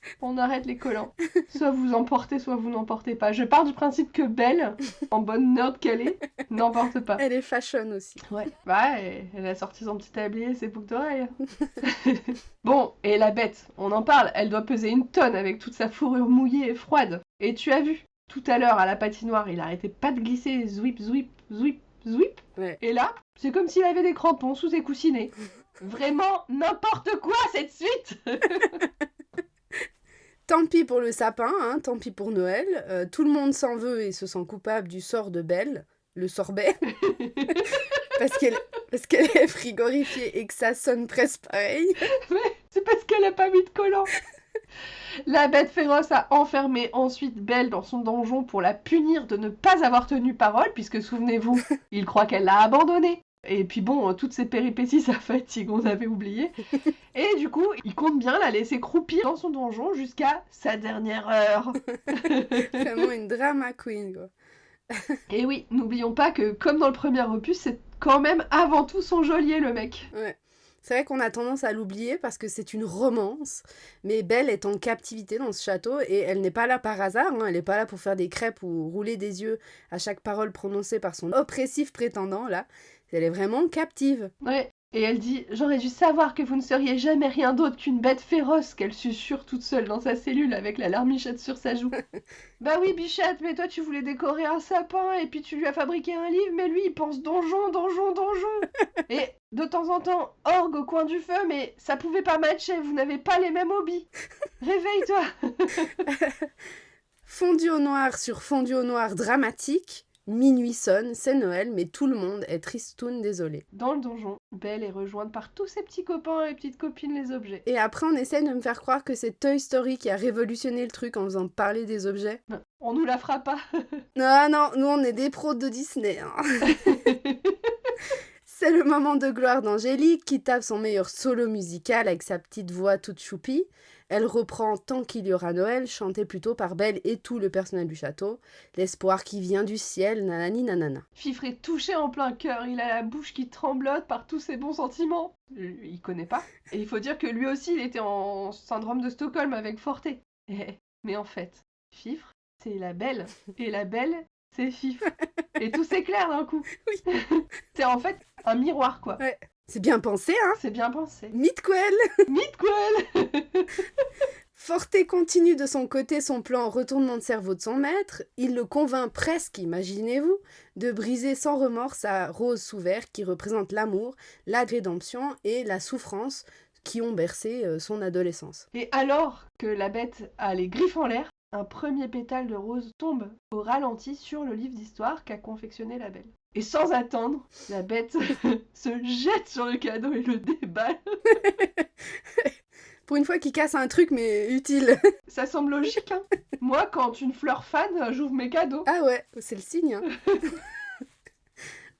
les collants. Soit vous en portez, soit vous n'en portez pas. Je pars du principe que Belle, en bonne nerd qu'elle est, n'en porte pas. Elle est fashion aussi. Ouais. Elle a sorti son petit tablier, ses boucles d'oreilles. Bon, et la bête, on en parle, elle doit peser 1 tonne avec toute sa fourrure mouillée et froide. Et tu as vu, tout à l'heure à la patinoire, il arrêtait pas de glisser, zwip, zwip, zwip, zwip. Ouais. Et là, c'est comme s'il avait des crampons sous ses coussinets. Vraiment n'importe quoi cette suite. Tant pis pour le sapin, hein, tant pis pour Noël. Tout le monde s'en veut et se sent coupable du sort de Belle, le sorbet, parce qu'elle est frigorifiée et que ça sonne presque pareil. C'est parce qu'elle a pas mis de collant. La bête féroce a enfermé ensuite Belle dans son donjon pour la punir de ne pas avoir tenu parole, puisque souvenez-vous, il croit qu'elle l'a abandonnée. Et puis bon, toutes ces péripéties, ça fatigue, on avait oublié. Et du coup, il compte bien la laisser croupir dans son donjon jusqu'à sa dernière heure. Vraiment une drama queen, quoi. Et oui, n'oublions pas que, comme dans le premier opus, c'est quand même avant tout son geôlier, le mec. Ouais. C'est vrai qu'on a tendance à l'oublier parce que c'est une romance, mais Belle est en captivité dans ce château et elle n'est pas là par hasard, hein. Elle n'est pas là pour faire des crêpes ou rouler des yeux à chaque parole prononcée par son oppressif prétendant, là. Elle est vraiment captive. Ouais. Et elle dit « J'aurais dû savoir que vous ne seriez jamais rien d'autre qu'une bête féroce » qu'elle susurre toute seule dans sa cellule avec la larmichette sur sa joue. « Bah oui, bichette, mais toi tu voulais décorer un sapin et puis tu lui as fabriqué un livre, mais lui il pense donjon, donjon, donjon !» Et de temps en temps, orgue au coin du feu, mais ça pouvait pas matcher, vous n'avez pas les mêmes hobbies. Réveille-toi. Fondu au noir sur fondu au noir dramatique. Minuit sonne, c'est Noël, mais tout le monde est tristoun désolé. Dans le donjon, Belle est rejointe par tous ses petits copains et petites copines les objets. Et après, on essaye de me faire croire que c'est Toy Story qui a révolutionné le truc en faisant parler des objets. Non, on nous la fera pas. Non, nous on est des pros de Disney. Hein. C'est le moment de gloire d'Angélique qui tape son meilleur solo musical avec sa petite voix toute choupie. Elle reprend Tant qu'il y aura Noël, chanté plutôt par Belle et tout le personnel du château. L'espoir qui vient du ciel, nanani nanana. Fifre est touché en plein cœur, il a la bouche qui tremblote par tous ses bons sentiments. Il connaît pas. Et il faut dire que lui aussi, il était en syndrome de Stockholm avec Forte. Mais en fait, Fifre, c'est la Belle. Et la Belle, c'est Fifre. Et tout s'éclaire d'un coup. Oui. C'est en fait un miroir, quoi. Ouais. C'est bien pensé, hein. C'est bien pensé. Midquel. Forte continue de son côté son plan retournement de cerveau de son maître. Il le convainc presque, imaginez-vous, de briser sans remords sa rose sous verre qui représente l'amour, la rédemption et la souffrance qui ont bercé son adolescence. Et alors que la bête a les griffes en l'air, un premier pétale de rose tombe au ralenti sur le livre d'histoire qu'a confectionné la Belle. Et sans attendre, la bête se jette sur le cadeau et le déballe. Pour une fois qu'il casse un truc, mais utile. Ça semble logique, hein. Moi, quand une fleur fane, j'ouvre mes cadeaux. Ah ouais, c'est le signe, hein.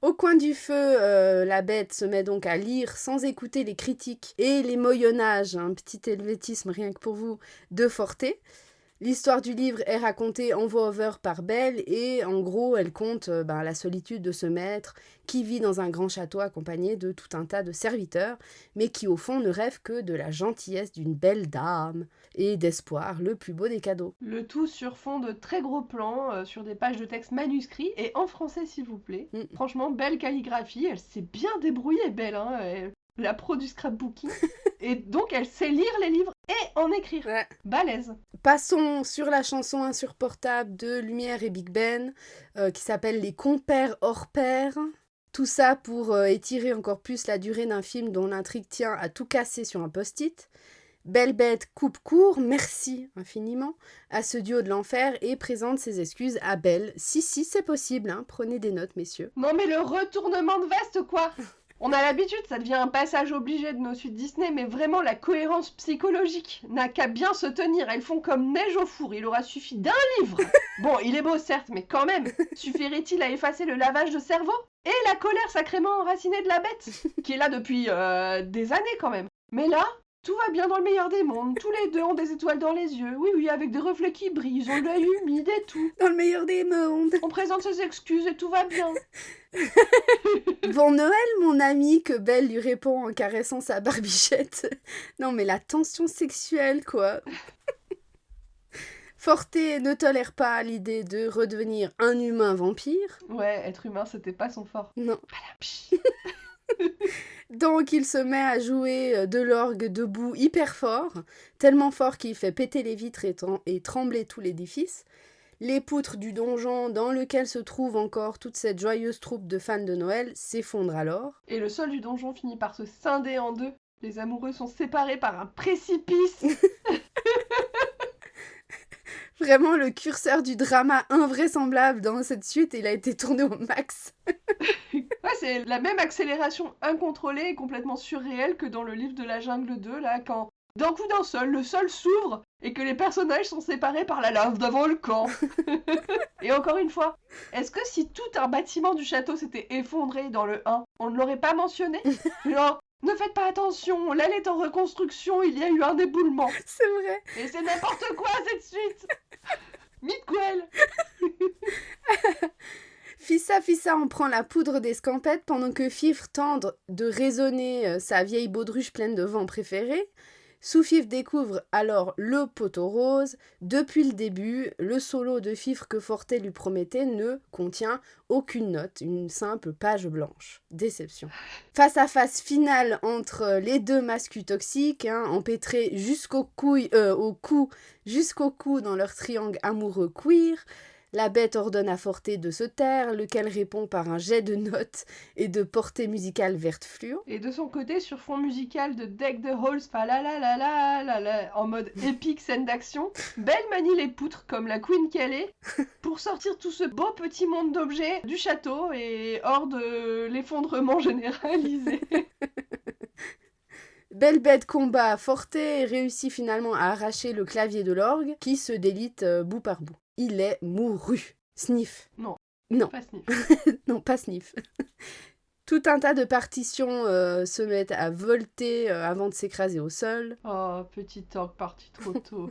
Au coin du feu, la bête se met donc à lire sans écouter les critiques et les moyennages, un petit helvétisme rien que pour vous, de Forte. L'histoire du livre est racontée en voix-over par Belle et en gros elle compte la solitude de ce maître qui vit dans un grand château accompagné de tout un tas de serviteurs mais qui au fond ne rêve que de la gentillesse d'une belle dame et d'espoir, le plus beau des cadeaux. Le tout sur fond de très gros plans sur des pages de texte manuscrits et en français s'il vous plaît. Franchement, belle calligraphie, elle s'est bien débrouillée Belle, hein. La pro du scrapbooking. Et donc elle sait lire les livres et en écrire. Ouais. Balèze. Passons sur la chanson insupportable de Lumière et Big Ben qui s'appelle Les compères hors pair. Tout ça pour étirer encore plus la durée d'un film dont l'intrigue tient à tout casser sur un post-it. Belle Bête coupe court, merci infiniment, à ce duo de l'enfer et présente ses excuses à Belle. Si, c'est possible, hein, prenez des notes, messieurs. Non mais le retournement de veste, quoi. On a l'habitude, ça devient un passage obligé de nos suites Disney, mais vraiment la cohérence psychologique n'a qu'à bien se tenir. Elles font comme neige au four, il aura suffi d'un livre. Bon, il est beau certes, mais quand même, suffirait-il à effacer le lavage de cerveau et la colère sacrément enracinée de la bête, qui est là depuis des années quand même. Mais là, tout va bien dans le meilleur des mondes, tous les deux ont des étoiles dans les yeux, oui, avec des reflets qui brillent, ils ont l'œil humide et tout. Dans le meilleur des mondes. On présente ses excuses et tout va bien. Bon Noël, mon ami, que Belle lui répond en caressant sa barbichette. Non mais la tension sexuelle, quoi. Forte ne tolère pas l'idée de redevenir un humain vampire. Ouais, être humain, c'était pas son fort. Non. Donc il se met à jouer de l'orgue debout hyper fort, tellement fort qu'il fait péter les vitres et trembler tout l'édifice. Les poutres du donjon dans lequel se trouve encore toute cette joyeuse troupe de fans de Noël s'effondrent alors. Et le sol du donjon finit par se scinder en deux. Les amoureux sont séparés par un précipice. Vraiment, le curseur du drama invraisemblable dans cette suite, il a été tourné au max. Ouais, c'est la même accélération incontrôlée et complètement surréelle que dans le livre de la jungle 2, là, quand d'un coup d'un seul, le sol s'ouvre et que les personnages sont séparés par la lave d'un volcan. Et encore une fois, est-ce que si tout un bâtiment du château s'était effondré dans le 1, on ne l'aurait pas mentionné? Genre, ne faites pas attention, l'aile est en reconstruction, il y a eu un éboulement. C'est vrai. Et c'est n'importe quoi cette suite. Midquel. Fissa, on prend la poudre d'escampette pendant que Fifre tente de raisonner sa vieille baudruche pleine de vent préférée. Soufif découvre alors le poteau rose. Depuis le début, le solo de Fifre que Fortet lui promettait ne contient aucune note, une simple page blanche. Déception. Face à face finale entre les deux mascus toxiques, empêtrés jusqu'au cou dans leur triangle amoureux queer. La bête ordonne à Fortet de se taire, lequel répond par un jet de notes et de portée musicale verte fluo. Et de son côté, sur fond musical de Deck the Halls, fa la la la la la la, en mode épique scène d'action, Belle manie les poutres comme la Queen qu'elle est, pour sortir tout ce beau petit monde d'objets du château et hors de l'effondrement généralisé. Belle bête combat Fortet et réussit finalement à arracher le clavier de l'orgue qui se délite bout par bout. Il est mouru. Sniff. Non. Non. Pas Sniff. Non, pas Sniff. Tout un tas de partitions se mettent à volter avant de s'écraser au sol. Oh, petit orgue parti trop tôt.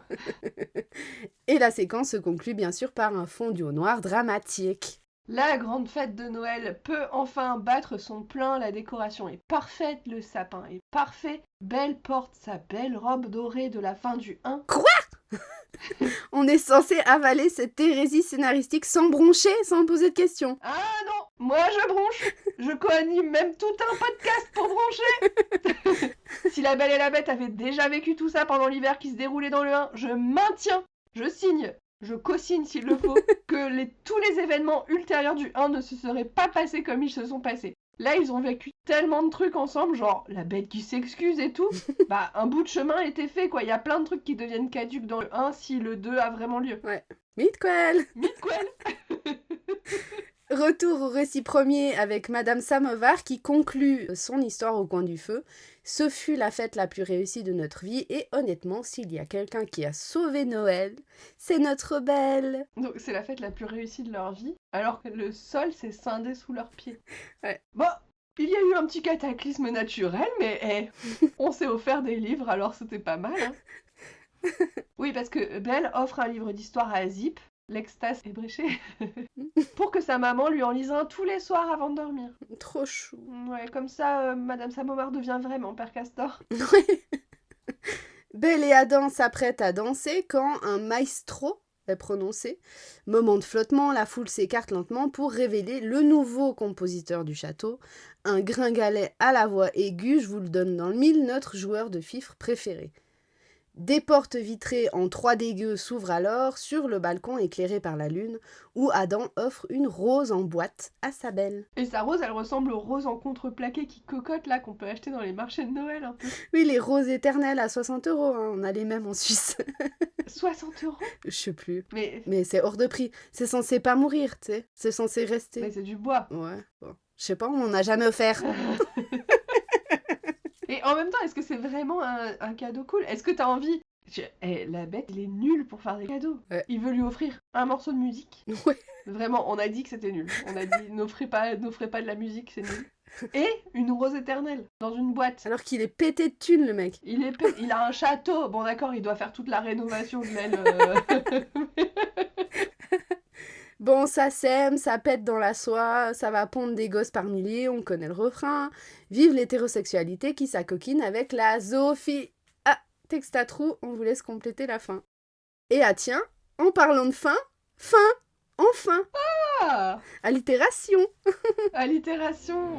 Et la séquence se conclut bien sûr par un fondu au noir dramatique. La grande fête de Noël peut enfin battre son plein, la décoration est parfaite, le sapin est parfait, Belle porte sa belle robe dorée de la fin du 1. Quoi? On est censé avaler cette hérésie scénaristique sans broncher, sans poser de questions. Ah non, moi je bronche, je co-anime même tout un podcast pour broncher. Si La Belle et la Bête avait déjà vécu tout ça pendant l'hiver qui se déroulait dans le 1, je maintiens, je signe. Je co-signe s'il le faut, que tous les événements ultérieurs du 1 ne se seraient pas passés comme ils se sont passés. Là, ils ont vécu tellement de trucs ensemble, genre la bête qui s'excuse et tout. Bah, un bout de chemin était fait, quoi. Il y a plein de trucs qui deviennent caduques dans le 1 si le 2 a vraiment lieu. Ouais. Midquel. Midquel. Retour au récit premier avec Madame Samovar qui conclut son histoire au coin du feu. Ce fut la fête la plus réussie de notre vie et honnêtement, s'il y a quelqu'un qui a sauvé Noël, c'est notre Belle. Donc c'est la fête la plus réussie de leur vie, alors que le sol s'est scindé sous leurs pieds. Ouais. Bon, il y a eu un petit cataclysme naturel, mais on s'est offert des livres, alors c'était pas mal. Hein. Oui, parce que Belle offre un livre d'histoire à Zip, l'extase ébréchée, pour que sa maman lui en lise un tous les soirs avant de dormir. Trop chou. Ouais, comme ça, Madame Samovar devient vraiment Père Castor. Belle et Adam s'apprêtent à danser quand un maestro est prononcé. Moment de flottement, la foule s'écarte lentement pour révéler le nouveau compositeur du château, un gringalet à la voix aiguë, je vous le donne dans le mille, notre joueur de fifre préféré. Des portes vitrées en 3D gueux s'ouvrent alors sur le balcon éclairé par la lune, où Adam offre une rose en boîte à sa belle. Et sa rose, elle ressemble aux roses en contreplaqué qui cocotent là, qu'on peut acheter dans les marchés de Noël un peu. Oui, les roses éternelles à 60 €, on a les mêmes en Suisse. 60 €? Je sais plus. Mais c'est hors de prix. C'est censé pas mourir, tu sais. C'est censé rester. Mais c'est du bois. Ouais, bon. Je sais pas, on m'en a jamais offert. Et en même temps, est-ce que c'est vraiment un cadeau cool? Est-ce que t'as envie... la bête, il est nul pour faire des cadeaux. Ouais. Il veut lui offrir un morceau de musique. Ouais. Vraiment, on a dit que c'était nul. On a dit, n'offrez pas de la musique, c'est nul. Et une rose éternelle, dans une boîte. Alors qu'il est pété de thunes, le mec. Il a un château. Bon d'accord, il doit faire toute la rénovation de l'aile. Bon, ça sème, ça pète dans la soie, ça va pondre des gosses par milliers, on connaît le refrain. Vive l'hétérosexualité qui s'acoquine avec la zoophilie. Ah, texte à trous, on vous laisse compléter la fin. Et ah tiens, en parlant de fin, enfin. Ah, Allitération. allitération.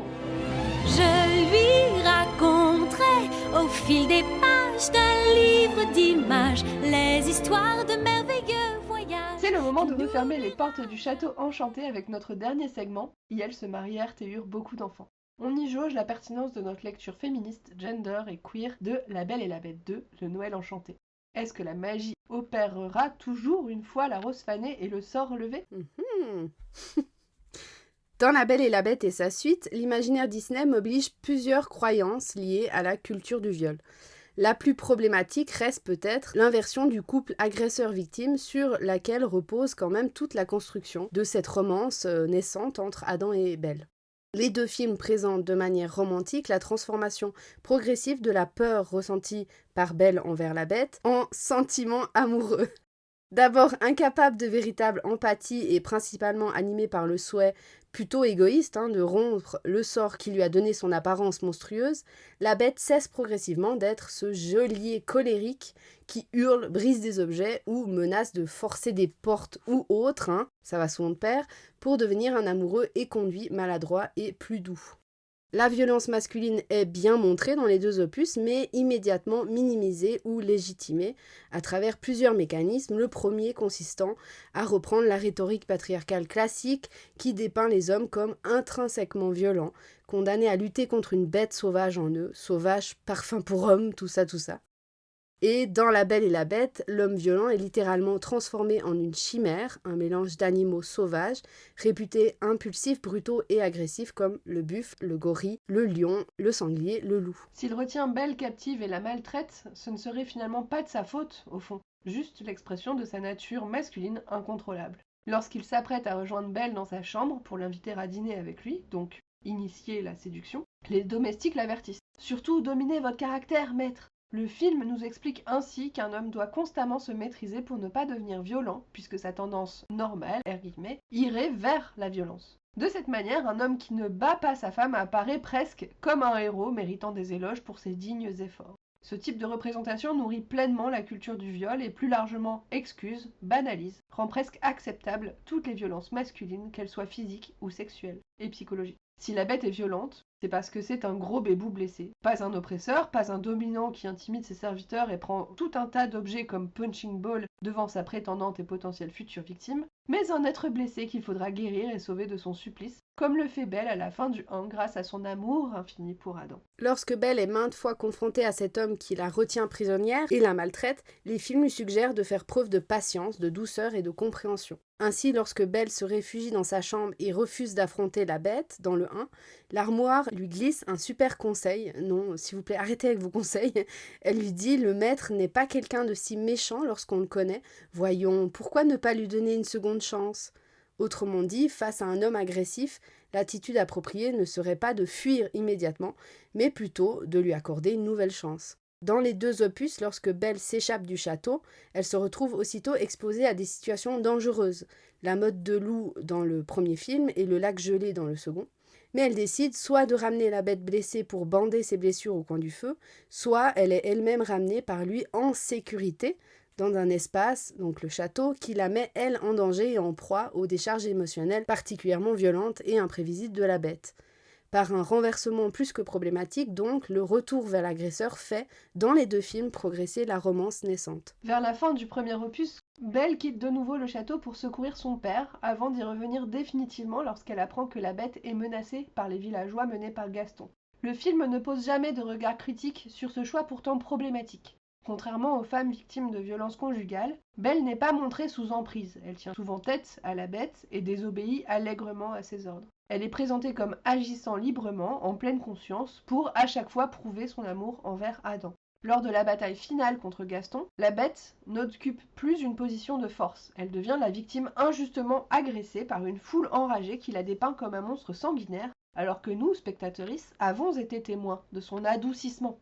Je lui raconterai au fil des pages d'un livre d'images les histoires de merveilleux voyages. C'est le moment de refermer les portes du château enchanté avec notre dernier segment. Elles se marièrent et eurent beaucoup d'enfants. On y jauge la pertinence de notre lecture féministe, gender et queer de La Belle et la Bête 2, le Noël enchanté. Est-ce que la magie opérera toujours une fois la rose fanée et le sort relevé? Dans La Belle et la Bête et sa suite, l'imaginaire Disney mobilise plusieurs croyances liées à la culture du viol. La plus problématique reste peut-être l'inversion du couple agresseur-victime sur laquelle repose quand même toute la construction de cette romance naissante entre Adam et Belle. Les deux films présentent de manière romantique la transformation progressive de la peur ressentie par Belle envers la bête en sentiment amoureux. D'abord incapable de véritable empathie et principalement animé par le souhait plutôt égoïste de rompre le sort qui lui a donné son apparence monstrueuse, la bête cesse progressivement d'être ce geôlier colérique qui hurle, brise des objets ou menace de forcer des portes ou autres, ça va souvent de pair, pour devenir un amoureux éconduit, maladroit et plus doux. La violence masculine est bien montrée dans les deux opus, mais immédiatement minimisée ou légitimée à travers plusieurs mécanismes, le premier consistant à reprendre la rhétorique patriarcale classique qui dépeint les hommes comme intrinsèquement violents, condamnés à lutter contre une bête sauvage en eux, sauvage, parfum pour homme, tout ça. Et dans La Belle et la Bête, l'homme violent est littéralement transformé en une chimère, un mélange d'animaux sauvages, réputés impulsifs, brutaux et agressifs comme le buffle, le gorille, le lion, le sanglier, le loup. S'il retient Belle captive et la maltraite, ce ne serait finalement pas de sa faute, au fond, juste l'expression de sa nature masculine incontrôlable. Lorsqu'il s'apprête à rejoindre Belle dans sa chambre pour l'inviter à dîner avec lui, donc initier la séduction, les domestiques l'avertissent. « Surtout, dominez votre caractère, maître !» Le film nous explique ainsi qu'un homme doit constamment se maîtriser pour ne pas devenir violent, puisque sa tendance normale, irait vers la violence. De cette manière, un homme qui ne bat pas sa femme apparaît presque comme un héros méritant des éloges pour ses dignes efforts. Ce type de représentation nourrit pleinement la culture du viol et plus largement excuse, banalise, rend presque acceptable toutes les violences masculines, qu'elles soient physiques ou sexuelles et psychologiques. Si la bête est violente, c'est parce que c'est un gros bébou blessé. Pas un oppresseur, pas un dominant qui intimide ses serviteurs et prend tout un tas d'objets comme punching ball devant sa prétendante et potentielle future victime, mais un être blessé qu'il faudra guérir et sauver de son supplice, comme le fait Belle à la fin du 1 grâce à son amour infini pour Adam. Lorsque Belle est maintes fois confrontée à cet homme qui la retient prisonnière et la maltraite, les films lui suggèrent de faire preuve de patience, de douceur et de compréhension. Ainsi, lorsque Belle se réfugie dans sa chambre et refuse d'affronter la bête, dans le 1, l'armoire lui glisse un super conseil. Non, s'il vous plaît, arrêtez avec vos conseils. Elle lui dit « Le maître n'est pas quelqu'un de si méchant lorsqu'on le connaît. Voyons, pourquoi ne pas lui donner une seconde chance ?» Autrement dit, face à un homme agressif, l'attitude appropriée ne serait pas de fuir immédiatement, mais plutôt de lui accorder une nouvelle chance. Dans les deux opus, lorsque Belle s'échappe du château, elle se retrouve aussitôt exposée à des situations dangereuses, la meute de loups dans le premier film et le lac gelé dans le second. Mais elle décide soit de ramener la bête blessée pour bander ses blessures au coin du feu, soit elle est elle-même ramenée par lui en sécurité, dans un espace, donc le château, qui la met, elle, en danger et en proie aux décharges émotionnelles particulièrement violentes et imprévisibles de la bête. Par un renversement plus que problématique, donc, le retour vers l'agresseur fait, dans les deux films, progresser la romance naissante. Vers la fin du premier opus, Belle quitte de nouveau le château pour secourir son père, avant d'y revenir définitivement lorsqu'elle apprend que la bête est menacée par les villageois menés par Gaston. Le film ne pose jamais de regard critique sur ce choix pourtant problématique. Contrairement aux femmes victimes de violences conjugales, Belle n'est pas montrée sous emprise. Elle tient souvent tête à la bête et désobéit allègrement à ses ordres. Elle est présentée comme agissant librement, en pleine conscience, pour à chaque fois prouver son amour envers Adam. Lors de la bataille finale contre Gaston, la bête n'occupe plus une position de force. Elle devient la victime injustement agressée par une foule enragée qui la dépeint comme un monstre sanguinaire, alors que nous, spectatrices, avons été témoins de son adoucissement,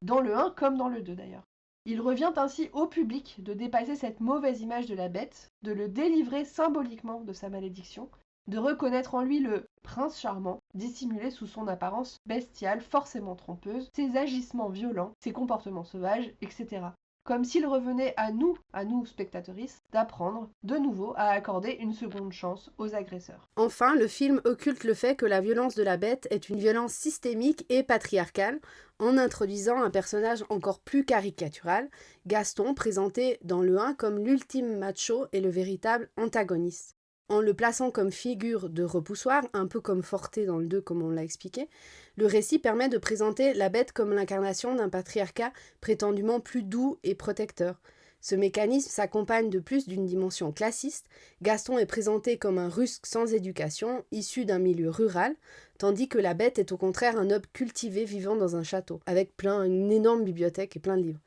dans le 1 comme dans le 2 d'ailleurs. Il revient ainsi au public de dépasser cette mauvaise image de la bête, de le délivrer symboliquement de sa malédiction, de reconnaître en lui le prince charmant, dissimulé sous son apparence bestiale, forcément trompeuse, ses agissements violents, ses comportements sauvages, etc. Comme s'il revenait à nous spectatrices, d'apprendre de nouveau à accorder une seconde chance aux agresseurs. Enfin, le film occulte le fait que la violence de la bête est une violence systémique et patriarcale, en introduisant un personnage encore plus caricatural, Gaston, présenté dans le 1 comme l'ultime macho et le véritable antagoniste. En le plaçant comme figure de repoussoir, un peu comme Forté dans le 2 comme on l'a expliqué, le récit permet de présenter la bête comme l'incarnation d'un patriarcat prétendument plus doux et protecteur. Ce mécanisme s'accompagne de plus d'une dimension classiste. Gaston est présenté comme un rusque sans éducation, issu d'un milieu rural, tandis que la bête est au contraire un noble cultivé vivant dans un château, avec une énorme bibliothèque et plein de livres.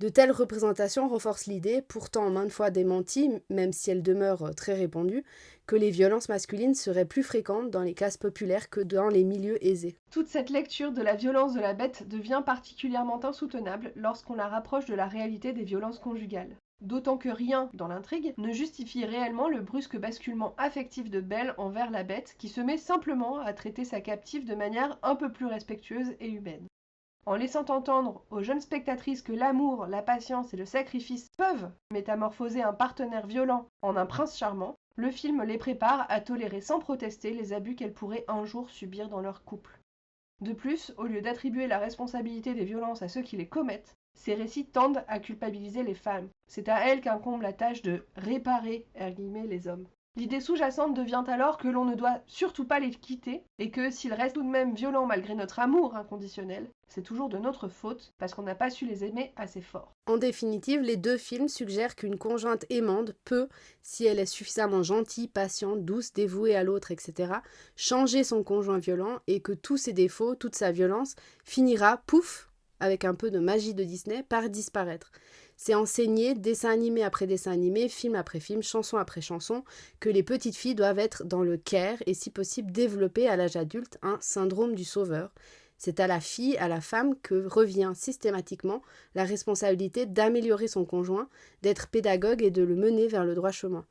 De telles représentations renforcent l'idée, pourtant maintes fois démentie, même si elle demeure très répandue, que les violences masculines seraient plus fréquentes dans les classes populaires que dans les milieux aisés. Toute cette lecture de la violence de la bête devient particulièrement insoutenable lorsqu'on la rapproche de la réalité des violences conjugales. D'autant que rien, dans l'intrigue, ne justifie réellement le brusque basculement affectif de Belle envers la bête, qui se met simplement à traiter sa captive de manière un peu plus respectueuse et humaine. En laissant entendre aux jeunes spectatrices que l'amour, la patience et le sacrifice peuvent métamorphoser un partenaire violent en un prince charmant, le film les prépare à tolérer sans protester les abus qu'elles pourraient un jour subir dans leur couple. De plus, au lieu d'attribuer la responsabilité des violences à ceux qui les commettent, ces récits tendent à culpabiliser les femmes. C'est à elles qu'incombe la tâche de « réparer » les hommes. L'idée sous-jacente devient alors que l'on ne doit surtout pas les quitter et que s'ils restent tout de même violents malgré notre amour inconditionnel, c'est toujours de notre faute parce qu'on n'a pas su les aimer assez fort. En définitive, les 2 films suggèrent qu'une conjointe aimante peut, si elle est suffisamment gentille, patiente, douce, dévouée à l'autre, etc., changer son conjoint violent et que tous ses défauts, toute sa violence, finira, pouf, avec un peu de magie de Disney, par disparaître. C'est enseigné, dessin animé après dessin animé, film après film, chanson après chanson, que les petites filles doivent être dans le care et si possible développer à l'âge adulte un syndrome du sauveur. C'est à la fille, à la femme que revient systématiquement la responsabilité d'améliorer son conjoint, d'être pédagogue et de le mener vers le droit chemin.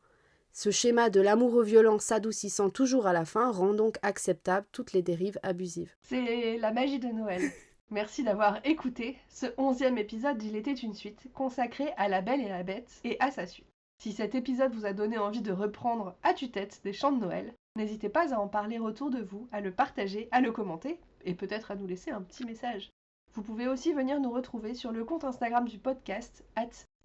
Ce schéma de l'amoureux violent s'adoucissant toujours à la fin rend donc acceptable toutes les dérives abusives. C'est la magie de Noël. Merci d'avoir écouté ce 11e épisode d'Il était une suite, consacré à La Belle et la Bête et à sa suite. Si cet épisode vous a donné envie de reprendre à tue-tête des chants de Noël, n'hésitez pas à en parler autour de vous, à le partager, à le commenter, et peut-être à nous laisser un petit message. Vous pouvez aussi venir nous retrouver sur le compte Instagram du podcast,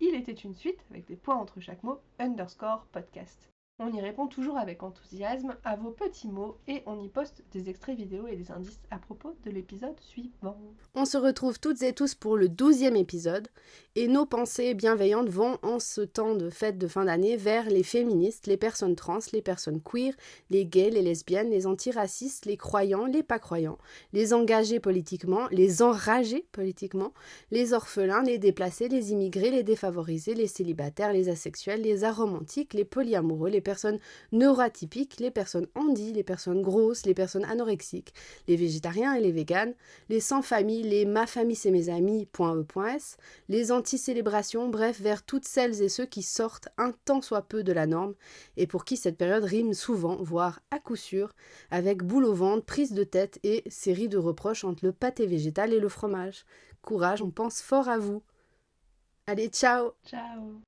@Il était une suite, avec des points entre chaque mot, _podcast. On y répond toujours avec enthousiasme à vos petits mots et on y poste des extraits vidéo et des indices à propos de l'épisode suivant. On se retrouve toutes et tous pour le 12e épisode et nos pensées bienveillantes vont en ce temps de fête de fin d'année vers les féministes, les personnes trans, les personnes queer, les gays, les lesbiennes, les antiracistes, les croyants, les pas croyants, les engagés politiquement, les enragés politiquement, les orphelins, les déplacés, les immigrés, les défavorisés, les célibataires, les asexuels, les aromantiques, les polyamoureux, les personnes neuroatypiques, les personnes handy, les personnes grosses, les personnes anorexiques, les végétariens et les véganes, les sans-famille, les ma famille c'est mes amis.e.s, les anti-célébrations, bref, vers toutes celles et ceux qui sortent un tant soit peu de la norme et pour qui cette période rime souvent, voire à coup sûr, avec boule au ventre, prise de tête et série de reproches entre le pâté végétal et le fromage. Courage, on pense fort à vous. Allez, ciao! Ciao!